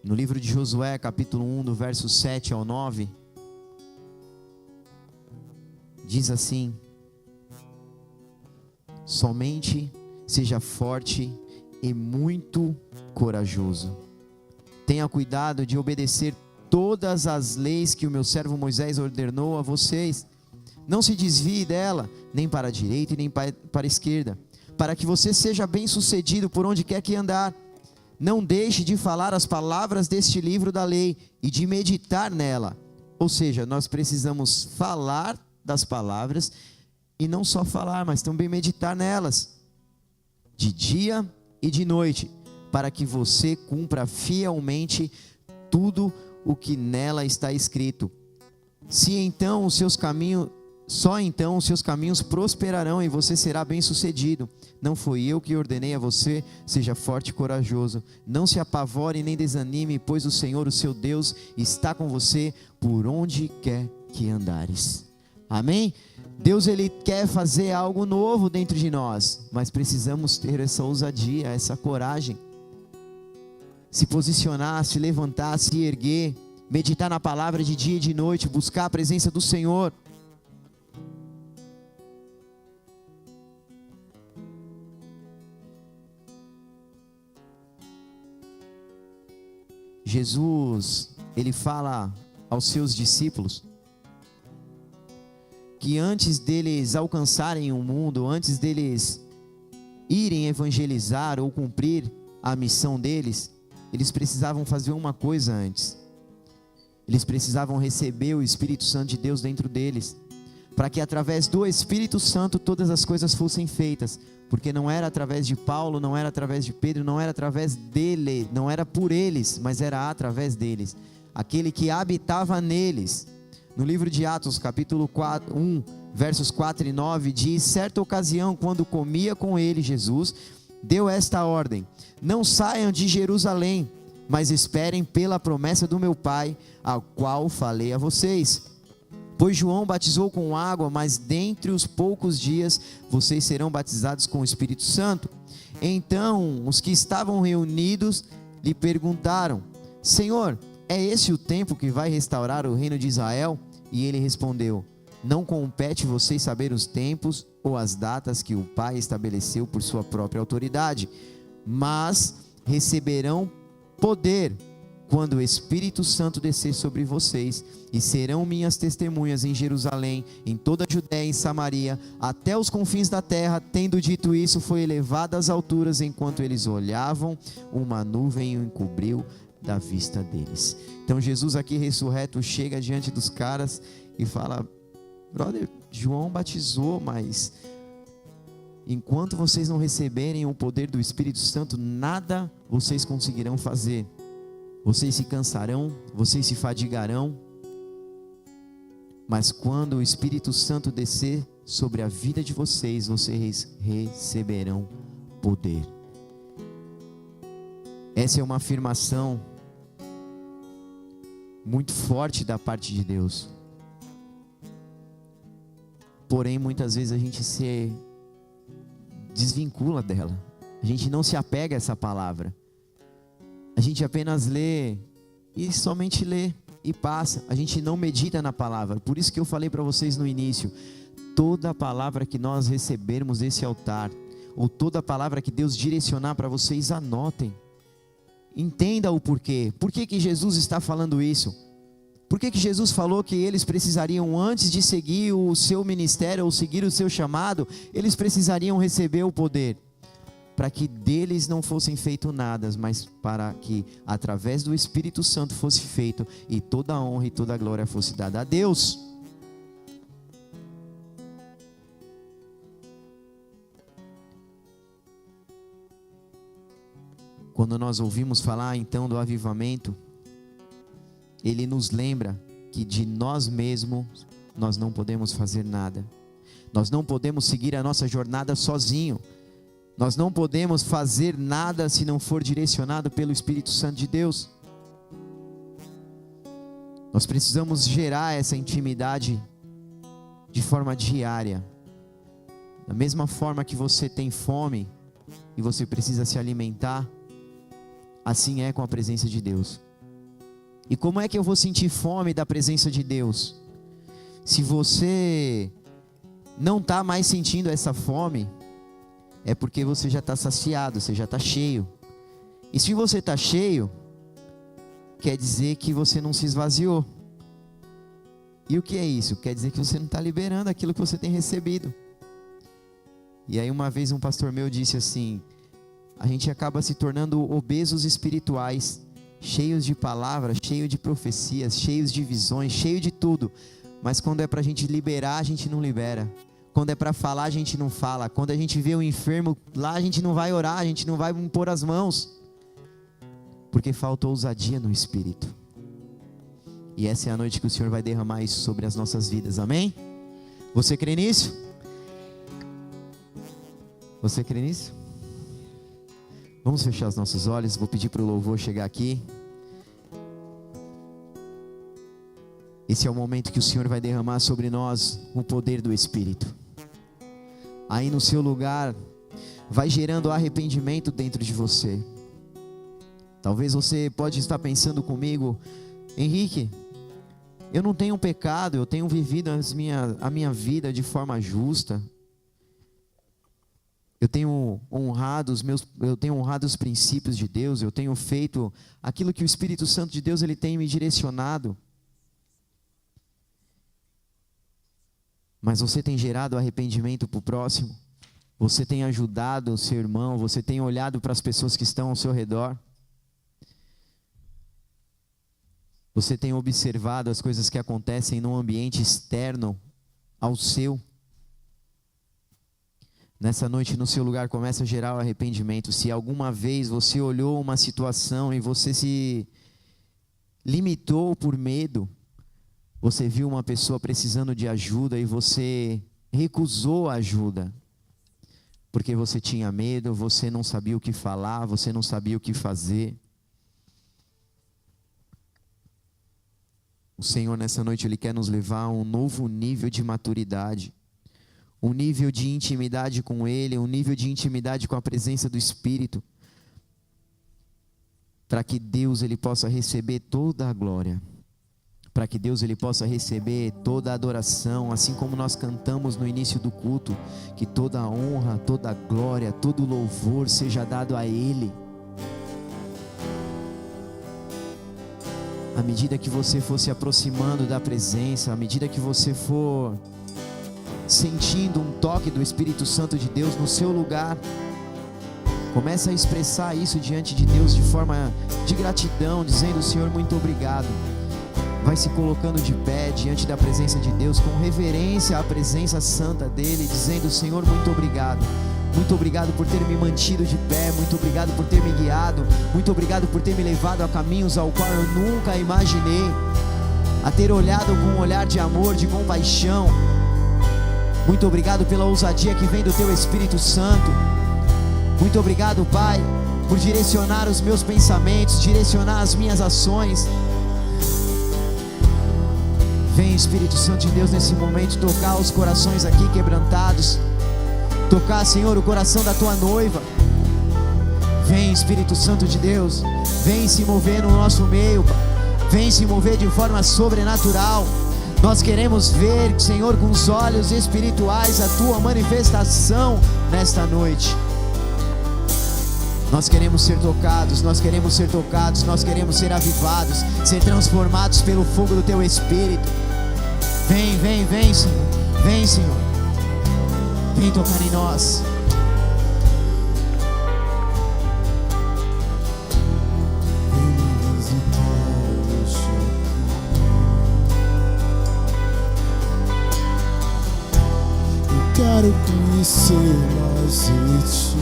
No livro de Josué, capítulo 1, do verso 7 ao 9, diz assim: somente seja forte e muito corajoso. Tenha cuidado de obedecer todas as leis que o meu servo Moisés ordenou a vocês. Não se desvie dela, nem para a direita e nem para a esquerda, para que você seja bem sucedido por onde quer que andar. Não deixe de falar as palavras deste livro da lei e de meditar nela. Ou seja, nós precisamos falar das palavras e não só falar, mas também meditar nelas, de dia e de noite, para que você cumpra fielmente tudo o que nela está escrito. Só então os seus caminhos prosperarão e você será bem-sucedido. Não foi eu que ordenei a você, seja forte e corajoso. Não se apavore nem desanime, pois o Senhor, o seu Deus, está com você por onde quer que andares. Amém? Deus, Ele quer fazer algo novo dentro de nós, mas precisamos ter essa ousadia, essa coragem. Se posicionar, se levantar, se erguer, meditar na palavra de dia e de noite, buscar a presença do Senhor. Jesus, Ele fala aos seus discípulos que antes deles alcançarem o mundo, antes deles irem evangelizar ou cumprir a missão deles, eles precisavam fazer uma coisa antes. Eles precisavam receber o Espírito Santo de Deus dentro deles, para que através do Espírito Santo todas as coisas fossem feitas, porque não era através de Paulo, não era através de Pedro, não era através dele, não era por eles, mas era através deles, aquele que habitava neles. No livro de Atos, capítulo 1, versos 4 e 9, diz: certa ocasião, quando comia com ele, Jesus deu esta ordem: não saiam de Jerusalém, mas esperem pela promessa do meu Pai, a qual falei a vocês. Pois João batizou com água, mas dentre os poucos dias vocês serão batizados com o Espírito Santo. Então os que estavam reunidos lhe perguntaram: Senhor, é esse o tempo que vai restaurar o reino de Israel? E ele respondeu: não compete vocês saber os tempos ou as datas que o Pai estabeleceu por sua própria autoridade, mas receberão poder quando o Espírito Santo descer sobre vocês, e serão minhas testemunhas em Jerusalém, em toda a Judéia e em Samaria, até os confins da terra. Tendo dito isso, foi elevado às alturas. Enquanto eles olhavam, uma nuvem o encobriu da vista deles. Então Jesus aqui ressurreto chega diante dos caras e fala: brother, João batizou, mas enquanto vocês não receberem o poder do Espírito Santo, nada vocês conseguirão fazer. Vocês se cansarão, vocês se fadigarão, mas quando o Espírito Santo descer sobre a vida de vocês, vocês receberão poder. Essa é uma afirmação muito forte da parte de Deus. Porém, muitas vezes a gente se desvincula dela. A gente não se apega a essa palavra. A gente apenas lê e somente lê e passa. A gente não medita na palavra. Por isso que eu falei para vocês no início: toda palavra que nós recebermos desse altar, ou toda palavra que Deus direcionar para vocês, anotem. Entenda o porquê. Por que que Jesus está falando isso? Por que que Jesus falou que eles precisariam, antes de seguir o seu ministério ou seguir o seu chamado, eles precisariam receber o poder? Para que deles não fossem feito nada, mas para que através do Espírito Santo fosse feito, e toda a honra e toda a glória fosse dada a Deus. Quando nós ouvimos falar então do avivamento, ele nos lembra que de nós mesmos nós não podemos fazer nada. Nós não podemos seguir a nossa jornada sozinho. Nós não podemos fazer nada se não for direcionado pelo Espírito Santo de Deus. Nós precisamos gerar essa intimidade de forma diária. Da mesma forma que você tem fome e você precisa se alimentar, assim é com a presença de Deus. E como é que eu vou sentir fome da presença de Deus? Se você não está mais sentindo essa fome, é porque você já está saciado, você já está cheio. E se você está cheio, quer dizer que você não se esvaziou. E o que é isso? Quer dizer que você não está liberando aquilo que você tem recebido. E aí uma vez um pastor meu disse assim: a gente acaba se tornando obesos espirituais, cheios de palavras, cheios de profecias, cheios de visões, cheios de tudo. Mas quando é para a gente liberar, a gente não libera. Quando é para falar, a gente não fala. Quando a gente vê o enfermo lá, a gente não vai orar, a gente não vai impor as mãos, porque falta ousadia no Espírito. E essa é a noite que o Senhor vai derramar isso sobre as nossas vidas, amém? Você crê nisso? Você crê nisso? Vamos fechar os nossos olhos, vou pedir para o louvor chegar aqui. Esse é o momento que o Senhor vai derramar sobre nós o poder do Espírito. Aí no seu lugar, vai gerando arrependimento dentro de você. Talvez você pode estar pensando comigo: Henrique, eu não tenho pecado, eu tenho vivido a minha vida de forma justa. Eu tenho honrado os princípios de Deus, eu tenho feito aquilo que o Espírito Santo de Deus ele tem me direcionado. Mas você tem gerado arrependimento para o próximo? Você tem ajudado o seu irmão? Você tem olhado para as pessoas que estão ao seu redor? Você tem observado as coisas que acontecem num ambiente externo ao seu? Nessa noite, no seu lugar, começa a gerar o arrependimento. Se alguma vez você olhou uma situação e você se limitou por medo, você viu uma pessoa precisando de ajuda e você recusou a ajuda, porque você tinha medo, você não sabia o que falar, você não sabia o que fazer. O Senhor nessa noite, Ele quer nos levar a um novo nível de maturidade, um nível de intimidade com Ele, um nível de intimidade com a presença do Espírito, para que Deus Ele possa receber toda a glória, para que Deus Ele possa receber toda a adoração, assim como nós cantamos no início do culto, que toda a honra, toda a glória, todo o louvor seja dado a Ele. À medida que você for se aproximando da presença, à medida que você for sentindo um toque do Espírito Santo de Deus no seu lugar, começa a expressar isso diante de Deus de forma de gratidão, dizendo: Senhor, muito obrigado. Vai se colocando de pé diante da presença de Deus, com reverência à presença santa dEle, dizendo: Senhor, muito obrigado. Muito obrigado por ter me mantido de pé, muito obrigado por ter me guiado, muito obrigado por ter me levado a caminhos ao qual eu nunca imaginei, a ter olhado com um olhar de amor, de compaixão. Muito obrigado pela ousadia que vem do Teu Espírito Santo. Muito obrigado, Pai, por direcionar os meus pensamentos, direcionar as minhas ações. Vem, Espírito Santo de Deus, nesse momento tocar os corações aqui quebrantados, tocar, Senhor, o coração da Tua noiva. Vem, Espírito Santo de Deus, vem se mover no nosso meio, vem se mover de forma sobrenatural. Nós queremos ver, Senhor, com os olhos espirituais a Tua manifestação nesta noite. Nós queremos ser tocados, nós queremos ser tocados, nós queremos ser avivados, ser transformados pelo fogo do Teu Espírito. Vem, vem, vem, Senhor, vem, Senhor, vem tocar em nós. Quero conhecer mais de Ti.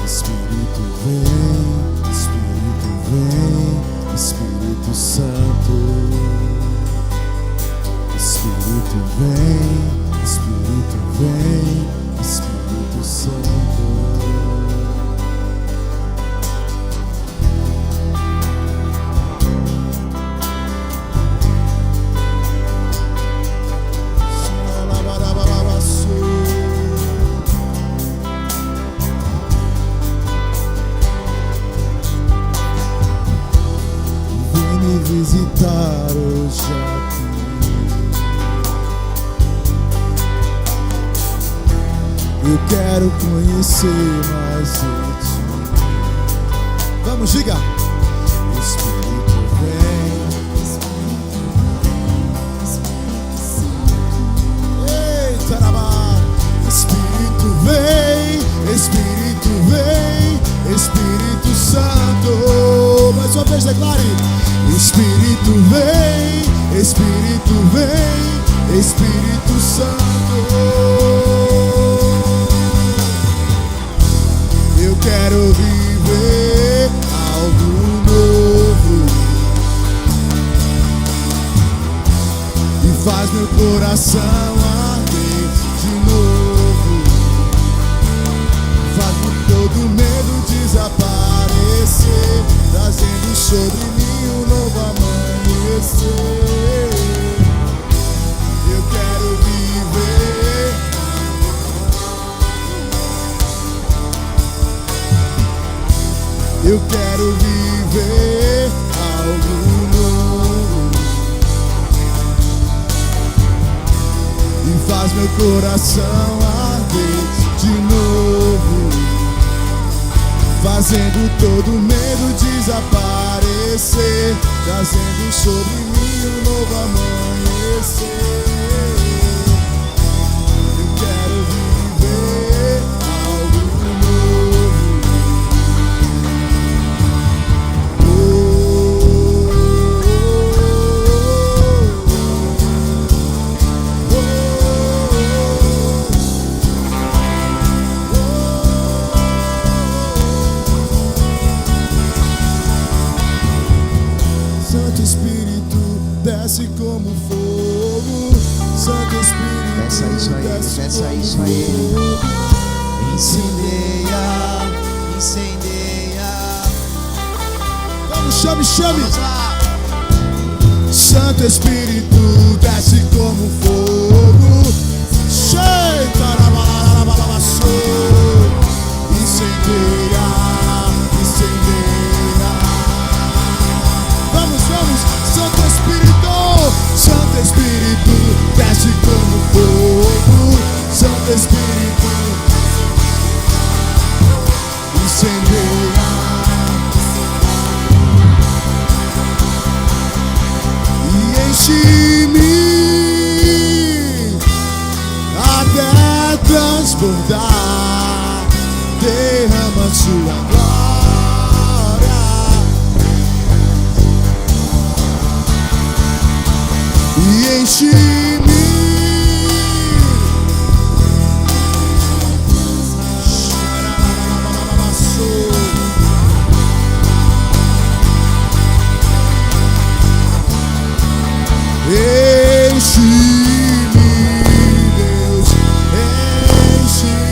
Espírito vem, Espírito vem, Espírito Santo. Espírito vem, Espírito vem, Espírito Santo. Visitar hoje aqui. Eu quero conhecer mais de Ti. Vamos, diga. Espírito vem, eita, rabá. Espírito vem, Espírito vem, Espírito Santo. Mais uma vez declare: Espírito vem, Espírito vem, Espírito Santo. Eu quero viver algo novo e faz meu coração arder de novo. Faz todo medo desaparecer, trazendo sobre mim um novo amanhecer. Eu quero viver, eu quero viver algo novo e faz meu coração arder de novo, fazendo todo medo desaparecer, trazendo sobre mim um novo amanhecer. Eu quero viver algo novo. como fogo. Santo Espírito, Peça isso a Ele, desce peça como isso a Ele. fogo. Incendeia, incendeia. Vamos, chame, chame. Vamos lá. Santo Espírito, desce como fogo. Cheita, incendeia, incendeia. Vamos, vamos. Santo Espírito, Santo Espírito, desce como fogo. Santo Espírito, incendeia. E enche-me até transbordar. Derrama sua glória e enche-me. Enche-me, Deus, enche-me.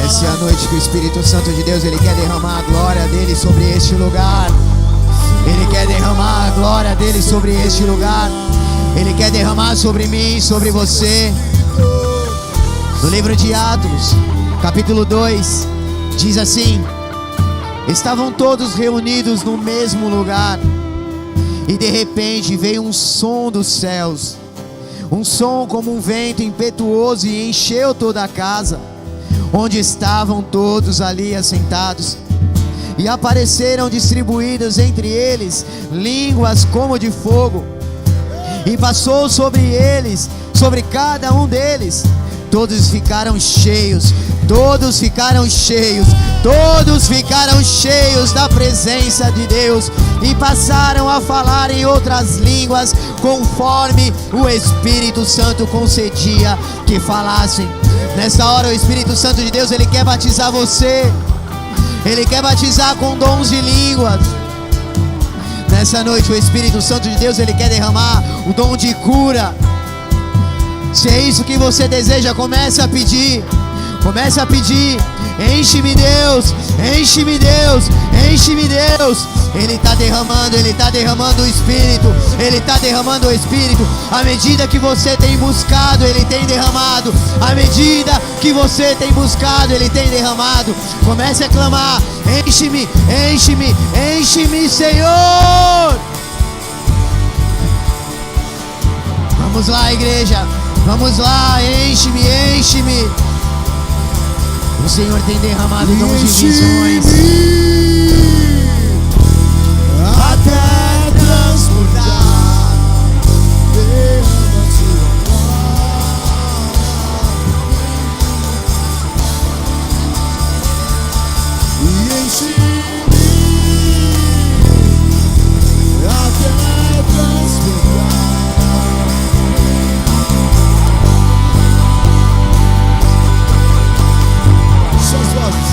Essa é a noite que o Espírito Santo de Deus, Ele quer derramar a glória dEle sobre este lugar. Ele quer derramar a glória dEle sobre este lugar. Ele quer derramar sobre mim, sobre você. No livro de Atos, capítulo 2, diz assim: estavam todos reunidos no mesmo lugar, e de repente veio um som dos céus, um som como um vento impetuoso, e encheu toda a casa onde estavam todos ali assentados. E apareceram distribuídas entre eles línguas como de fogo, e passou sobre eles, sobre cada um deles. Todos ficaram cheios, todos ficaram cheios, todos ficaram cheios da presença de Deus, e passaram a falar em outras línguas, conforme o Espírito Santo concedia que falassem. Nessa hora o Espírito Santo de Deus, Ele quer batizar você. Ele quer batizar com dons de línguas. Nessa noite o Espírito Santo de Deus, Ele quer derramar o dom de cura. Se é isso que você deseja, comece a pedir. Comece a pedir. Enche-me, Deus, enche-me, Deus, enche-me, Deus. Ele está derramando o Espírito. Ele está derramando o Espírito. À medida que você tem buscado, Ele tem derramado. À medida que você tem buscado, Ele tem derramado. Comece a clamar: enche-me, enche-me, enche-me, Senhor. Vamos lá, igreja. Vamos lá, enche-me, enche-me. O Senhor tem derramado dons de visões até transbordar. Derrama sua glória e enche-me até transbordar. Suas vozes.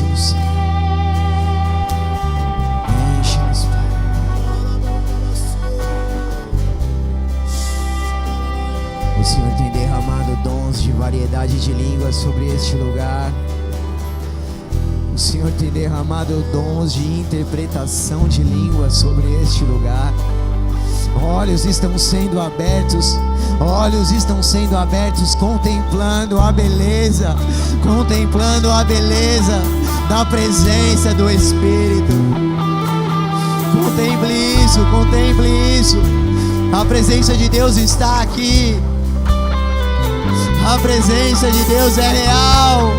Enche-nos, Senhor. Enche-nos, Pai. O Senhor tem derramado dons de variedade de línguas sobre este lugar. O Senhor tem derramado dons de interpretação de línguas sobre este lugar. Olhos estão sendo abertos. Olhos estão sendo abertos, contemplando a beleza da presença do Espírito. Contemple isso. A presença de Deus está aqui. A presença de Deus é real.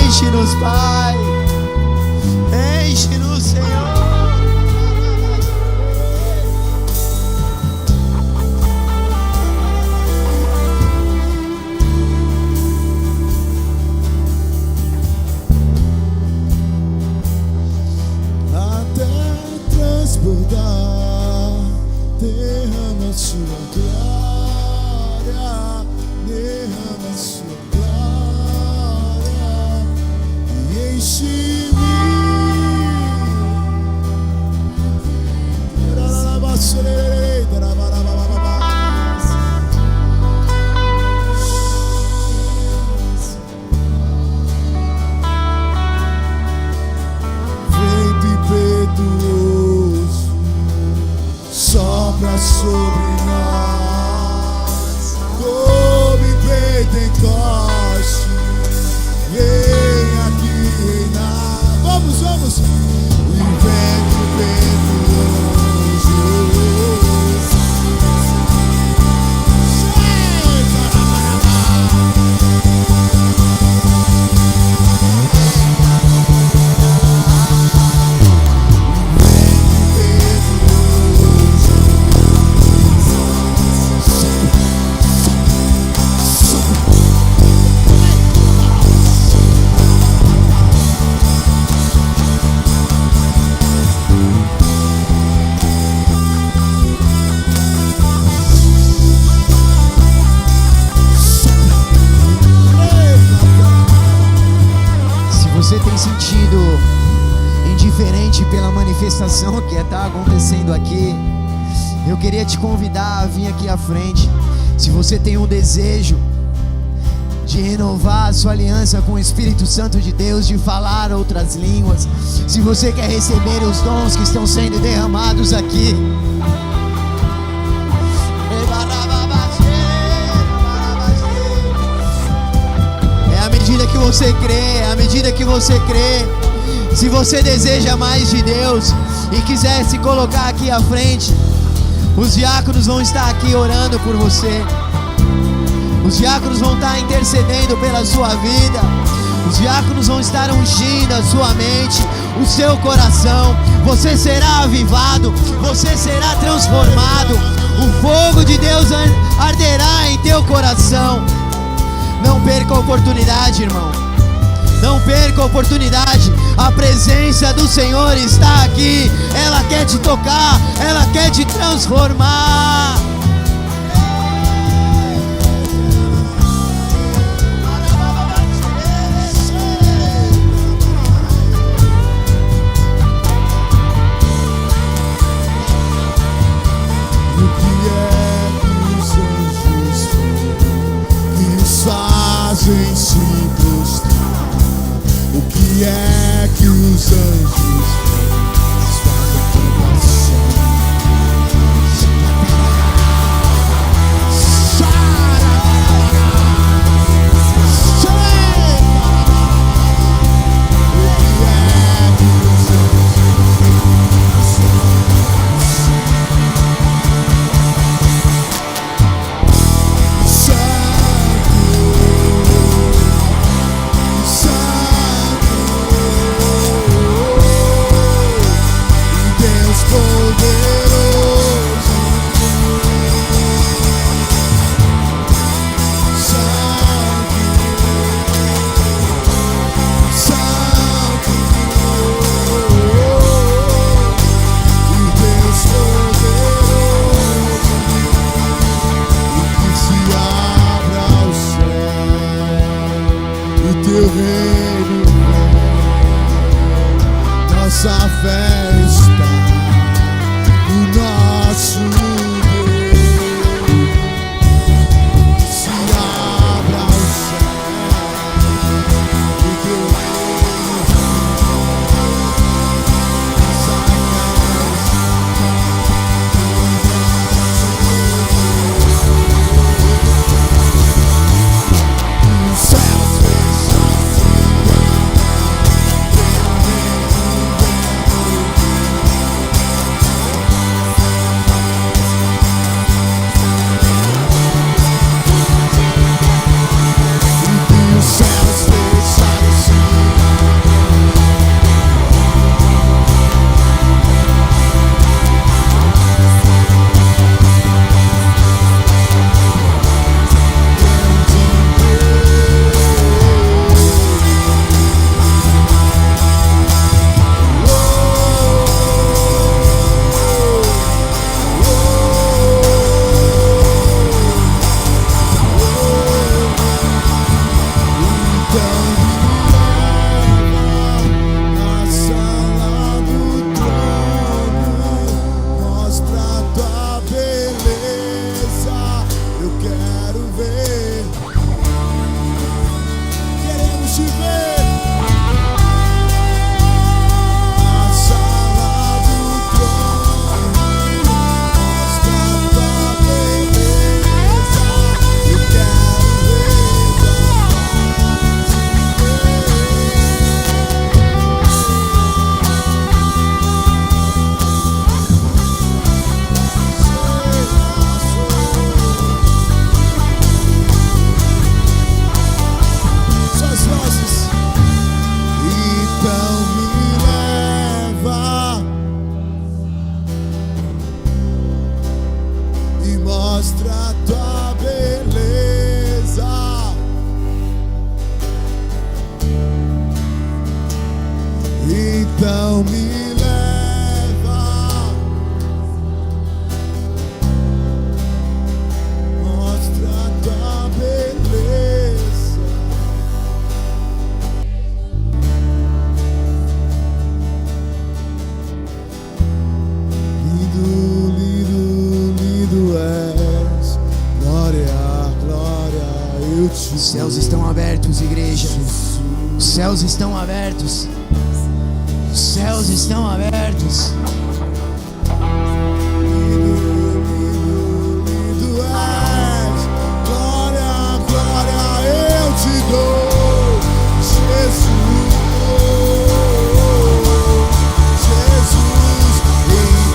Enche-nos, Pai. Enche-nos, Senhor. Derrama sua glória, derrama sua glória e enche-me. Vento impetuoso sopra sobre nós, como em Pentecoste, vem aqui reinar. Vamos! O vento impetuoso sentido indiferente pela manifestação que está acontecendo aqui, eu queria te convidar a vir aqui à frente. Se você tem um desejo de renovar a sua aliança com o Espírito Santo de Deus, de falar outras línguas, se você quer receber os dons que estão sendo derramados aqui, à medida que você crê, se você deseja mais de Deus e quiser se colocar aqui à frente, os diáconos vão estar aqui orando por você. Os diáconos vão estar intercedendo pela sua vida. Os diáconos vão estar ungindo a sua mente, o seu coração. Você será avivado, você será transformado. O fogo de Deus arderá em teu coração. Não perca a oportunidade, irmão. Não perca a oportunidade. A presença do Senhor está aqui. Ela quer te tocar, ela quer te transformar. Fazem se prostrar. O que é que os anjos fazem tudo assim? Poderoso teu reino vem, nossa fé está no nosso Deus. Se abra o céu e teu reino vem, nossa então me leva, mostra a tua beleza. Lindo, lindo, lindo és, glória, glória, eu te dou. Os céus estão abertos, igreja. Os céus estão abertos. Os céus estão abertos. Lindo és, glória, glória, eu te dou, Jesus, Jesus,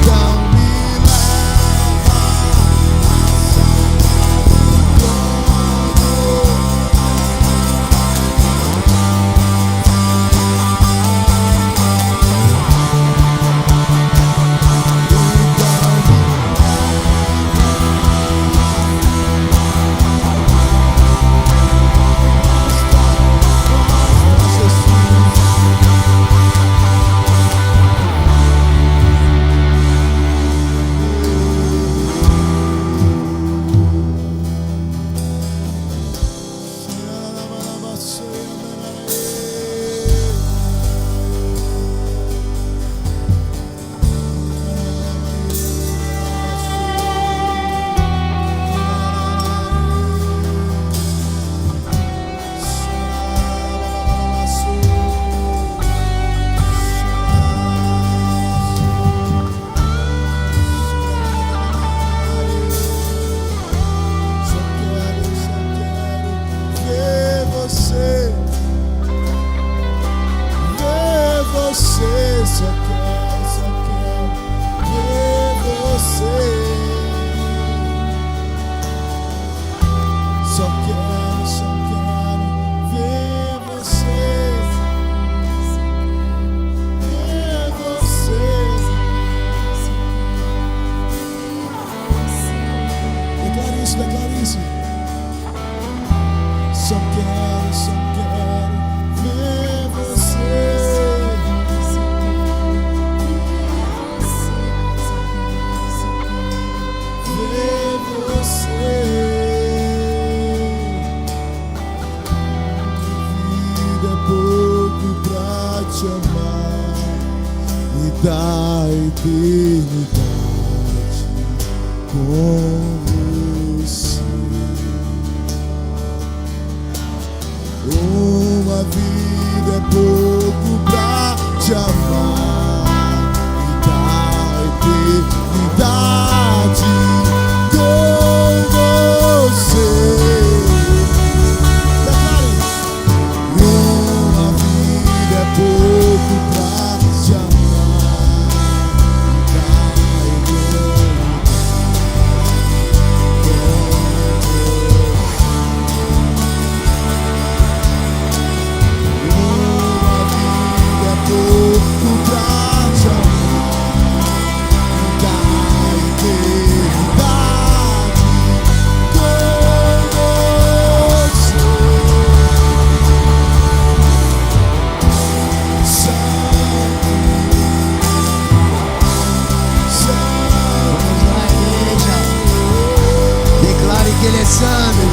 então me leva à sala do trono. da eternidade com você. Uma vida é pouco pra te amar e da eternidade com você. Uma vida é pouco pra te amar e da eternidade com pouco pra te amar da eternidade com você. Vamos lá, igreja. Declare que Ele é santo.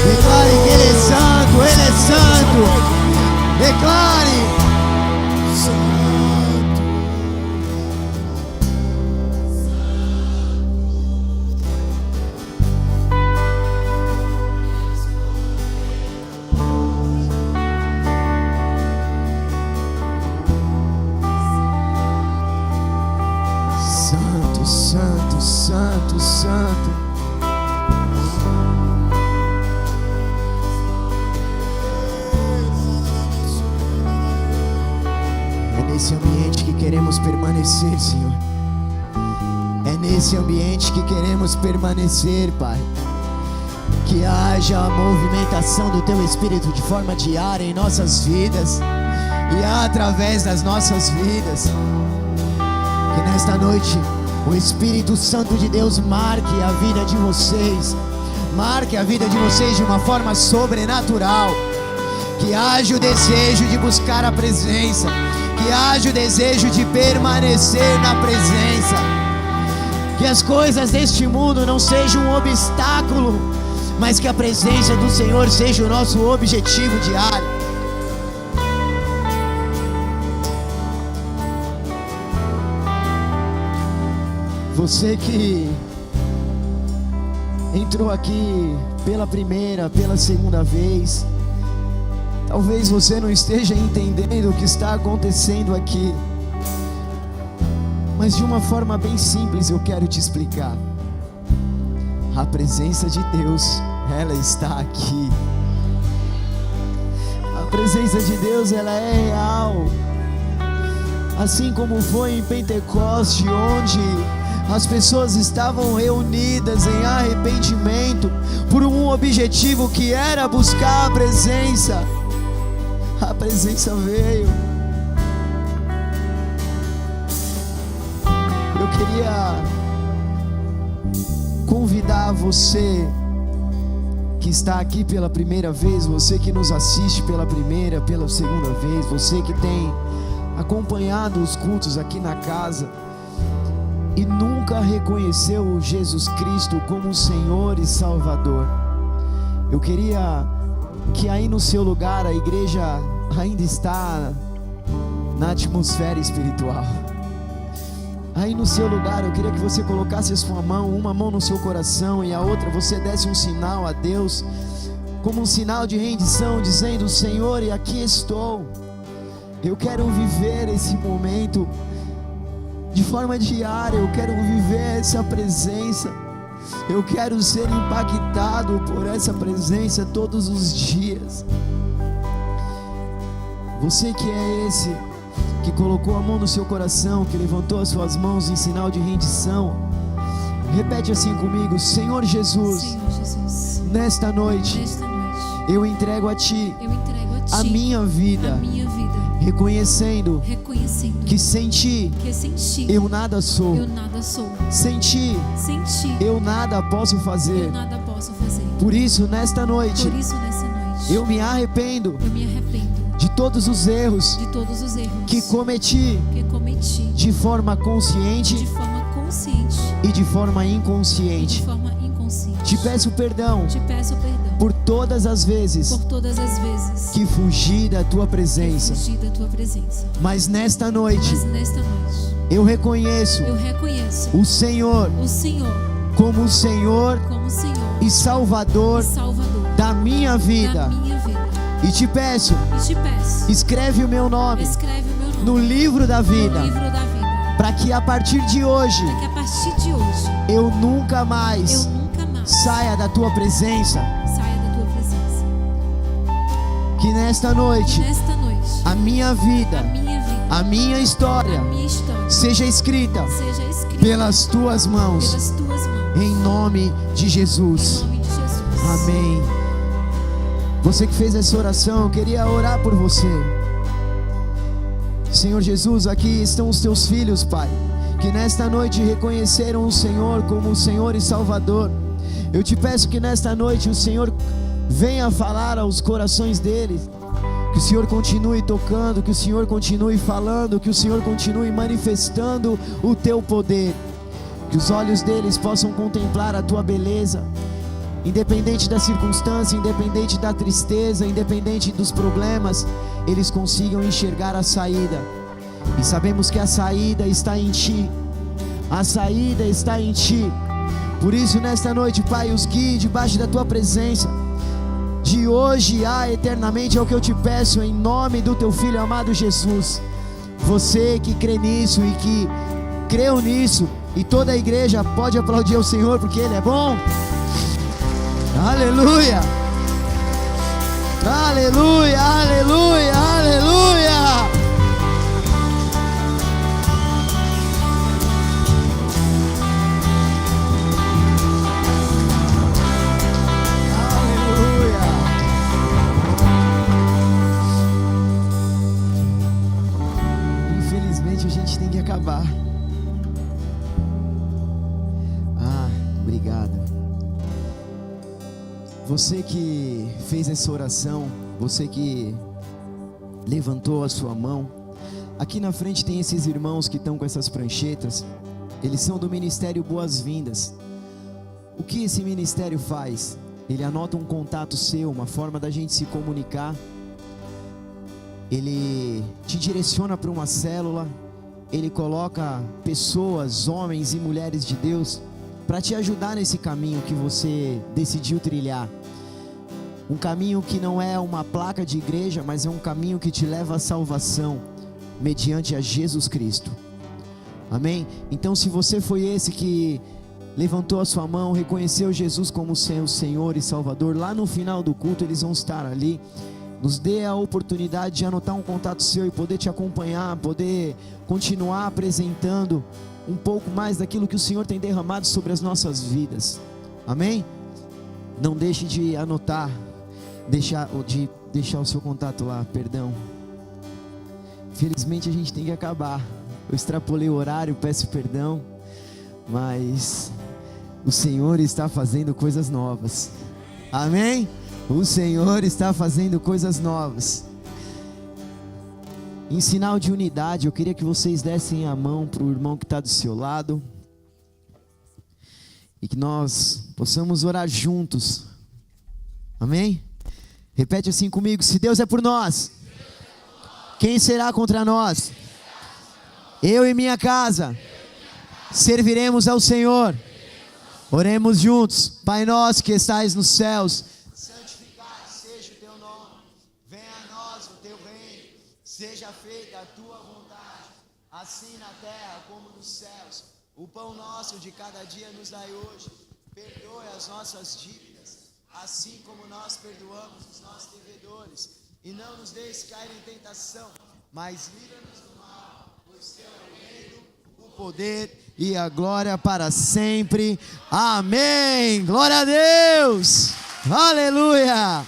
Declare que Ele é santo. Ele é santo. Declare. Santo, santo, santo, santo. É nesse ambiente que queremos permanecer, Senhor. É nesse ambiente que queremos permanecer, Pai. Que haja a movimentação do Teu Espírito de forma diária em nossas vidas e através das nossas vidas. Que nesta noite o Espírito Santo de Deus marque a vida de vocês. Marque a vida de vocês de uma forma sobrenatural. Que haja o desejo de buscar a presença. Que haja o desejo de permanecer na presença. Que as coisas deste mundo não sejam um obstáculo, mas que a presença do Senhor seja o nosso objetivo diário. Você que entrou aqui pela primeira, pela segunda vez, talvez você não esteja entendendo o que está acontecendo aqui, mas de uma forma bem simples eu quero te explicar. A presença de Deus, ela está aqui. A presença de Deus, ela é real. Assim como foi em Pentecoste, onde as pessoas estavam reunidas em arrependimento por um objetivo que era buscar a presença. A presença veio. Eu queria convidar você que está aqui pela primeira vez, você que nos assiste pela primeira, pela segunda vez, você que tem acompanhado os cultos aqui na casa e nunca reconheceu Jesus Cristo como Senhor e Salvador. Eu queria que aí no seu lugar a igreja ainda está na atmosfera espiritual. Aí no seu lugar eu queria que você colocasse a sua mão, uma mão no seu coração e a outra você desse um sinal a Deus, como um sinal de rendição, dizendo: Senhor, e aqui estou. Eu quero viver esse momento de forma diária, eu quero viver essa presença, eu quero ser impactado por essa presença todos os dias. Você que é esse, que colocou a mão no seu coração, que levantou as suas mãos em sinal de rendição, repete assim comigo: Senhor Jesus, Senhor Jesus, nesta noite eu entrego a Ti a minha vida, reconhecendo que sem Ti eu nada sou, sem Ti eu nada posso fazer. Por isso nesta noite eu me arrependo de todos os erros que cometi de forma consciente e de forma inconsciente. Te peço perdão por todas as vezes que fugi fugir da tua presença. Mas nesta noite, eu reconheço o Senhor como o Senhor e Salvador da minha vida. E te peço, escreve o meu nome no livro da vida, para que a partir de hoje eu nunca mais saia da tua presença. Que nesta noite a minha vida, a minha história seja escrita pelas tuas mãos, em nome de Jesus. Amém. Você que fez essa oração, eu queria orar por você. Senhor Jesus, aqui estão os teus filhos, Pai, que nesta noite reconheceram o Senhor como o Senhor e Salvador. Eu te peço que nesta noite o Senhor venha falar aos corações deles, que o Senhor continue tocando, que o Senhor continue falando, que o Senhor continue manifestando o teu poder, que os olhos deles possam contemplar a tua beleza, independente da circunstância, independente da tristeza, independente dos problemas, eles consigam enxergar a saída. E sabemos que a saída está em Ti. A saída está em Ti. Por isso, nesta noite, Pai, os guie debaixo da Tua presença, de hoje a eternamente, é o que eu te peço, em nome do Teu Filho amado Jesus. Você que crê nisso e que creu nisso, e toda a igreja pode aplaudir ao Senhor, porque Ele é bom. Aleluia, aleluia, aleluia, aleluia. Aleluia. Infelizmente a gente tem que acabar. Obrigado. Você que fez essa oração, você que levantou a sua mão, aqui na frente tem esses irmãos que estão com essas pranchetas. Eles são do Ministério Boas-Vindas. O que esse ministério faz? Ele anota um contato seu, uma forma da gente se comunicar. Ele te direciona para uma célula. Ele coloca pessoas, homens e mulheres de Deus, para te ajudar nesse caminho que você decidiu trilhar. Um caminho que não é uma placa de igreja, mas é um caminho que te leva à salvação, mediante a Jesus Cristo. Amém? Então, se você foi esse que levantou a sua mão, reconheceu Jesus como seu Senhor e Salvador, lá no final do culto eles vão estar ali. Nos dê a oportunidade de anotar um contato seu e poder te acompanhar, poder continuar apresentando um pouco mais daquilo que o Senhor tem derramado sobre as nossas vidas. Amém? Não deixe de anotar, de deixar o seu contato lá, perdão. Felizmente a gente tem que acabar. Eu extrapolei o horário, peço perdão, mas o Senhor está fazendo coisas novas. Amém? O Senhor está fazendo coisas novas. Em sinal de unidade, eu queria que vocês dessem a mão para o irmão que está do seu lado, e que nós possamos orar juntos. Amém? Repete assim comigo: se Deus é por nós, quem será contra nós? Eu e minha casa serviremos ao Senhor. Oremos juntos. Pai nosso que estais nos céus, santificado seja o teu nome. Venha a nós o teu reino. Seja feita a tua vontade, assim na terra como nos céus. O pão nosso de cada dia nos dai hoje. Perdoe as nossas dívidas, assim como nós perdoamos os nossos devedores. E não nos deixes cair em tentação, mas livra-nos do mal, pois teu é o reino, o poder e a glória para sempre. Amém. Glória a Deus. Aleluia.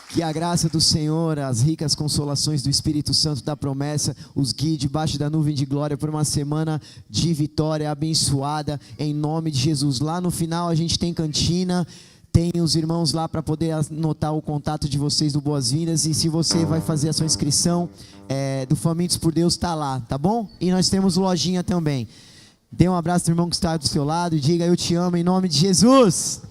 Que a graça do Senhor, as ricas consolações do Espírito Santo da promessa, os guie debaixo da nuvem de glória por uma semana de vitória abençoada, em nome de Jesus. Lá no final a gente tem cantina, tem os irmãos lá para poder anotar o contato de vocês do Boas-Vindas, e se você vai fazer a sua inscrição do Famintos por Deus, está lá, tá bom? E nós temos lojinha também. Dê um abraço do irmão que está do seu lado e diga: eu te amo em nome de Jesus.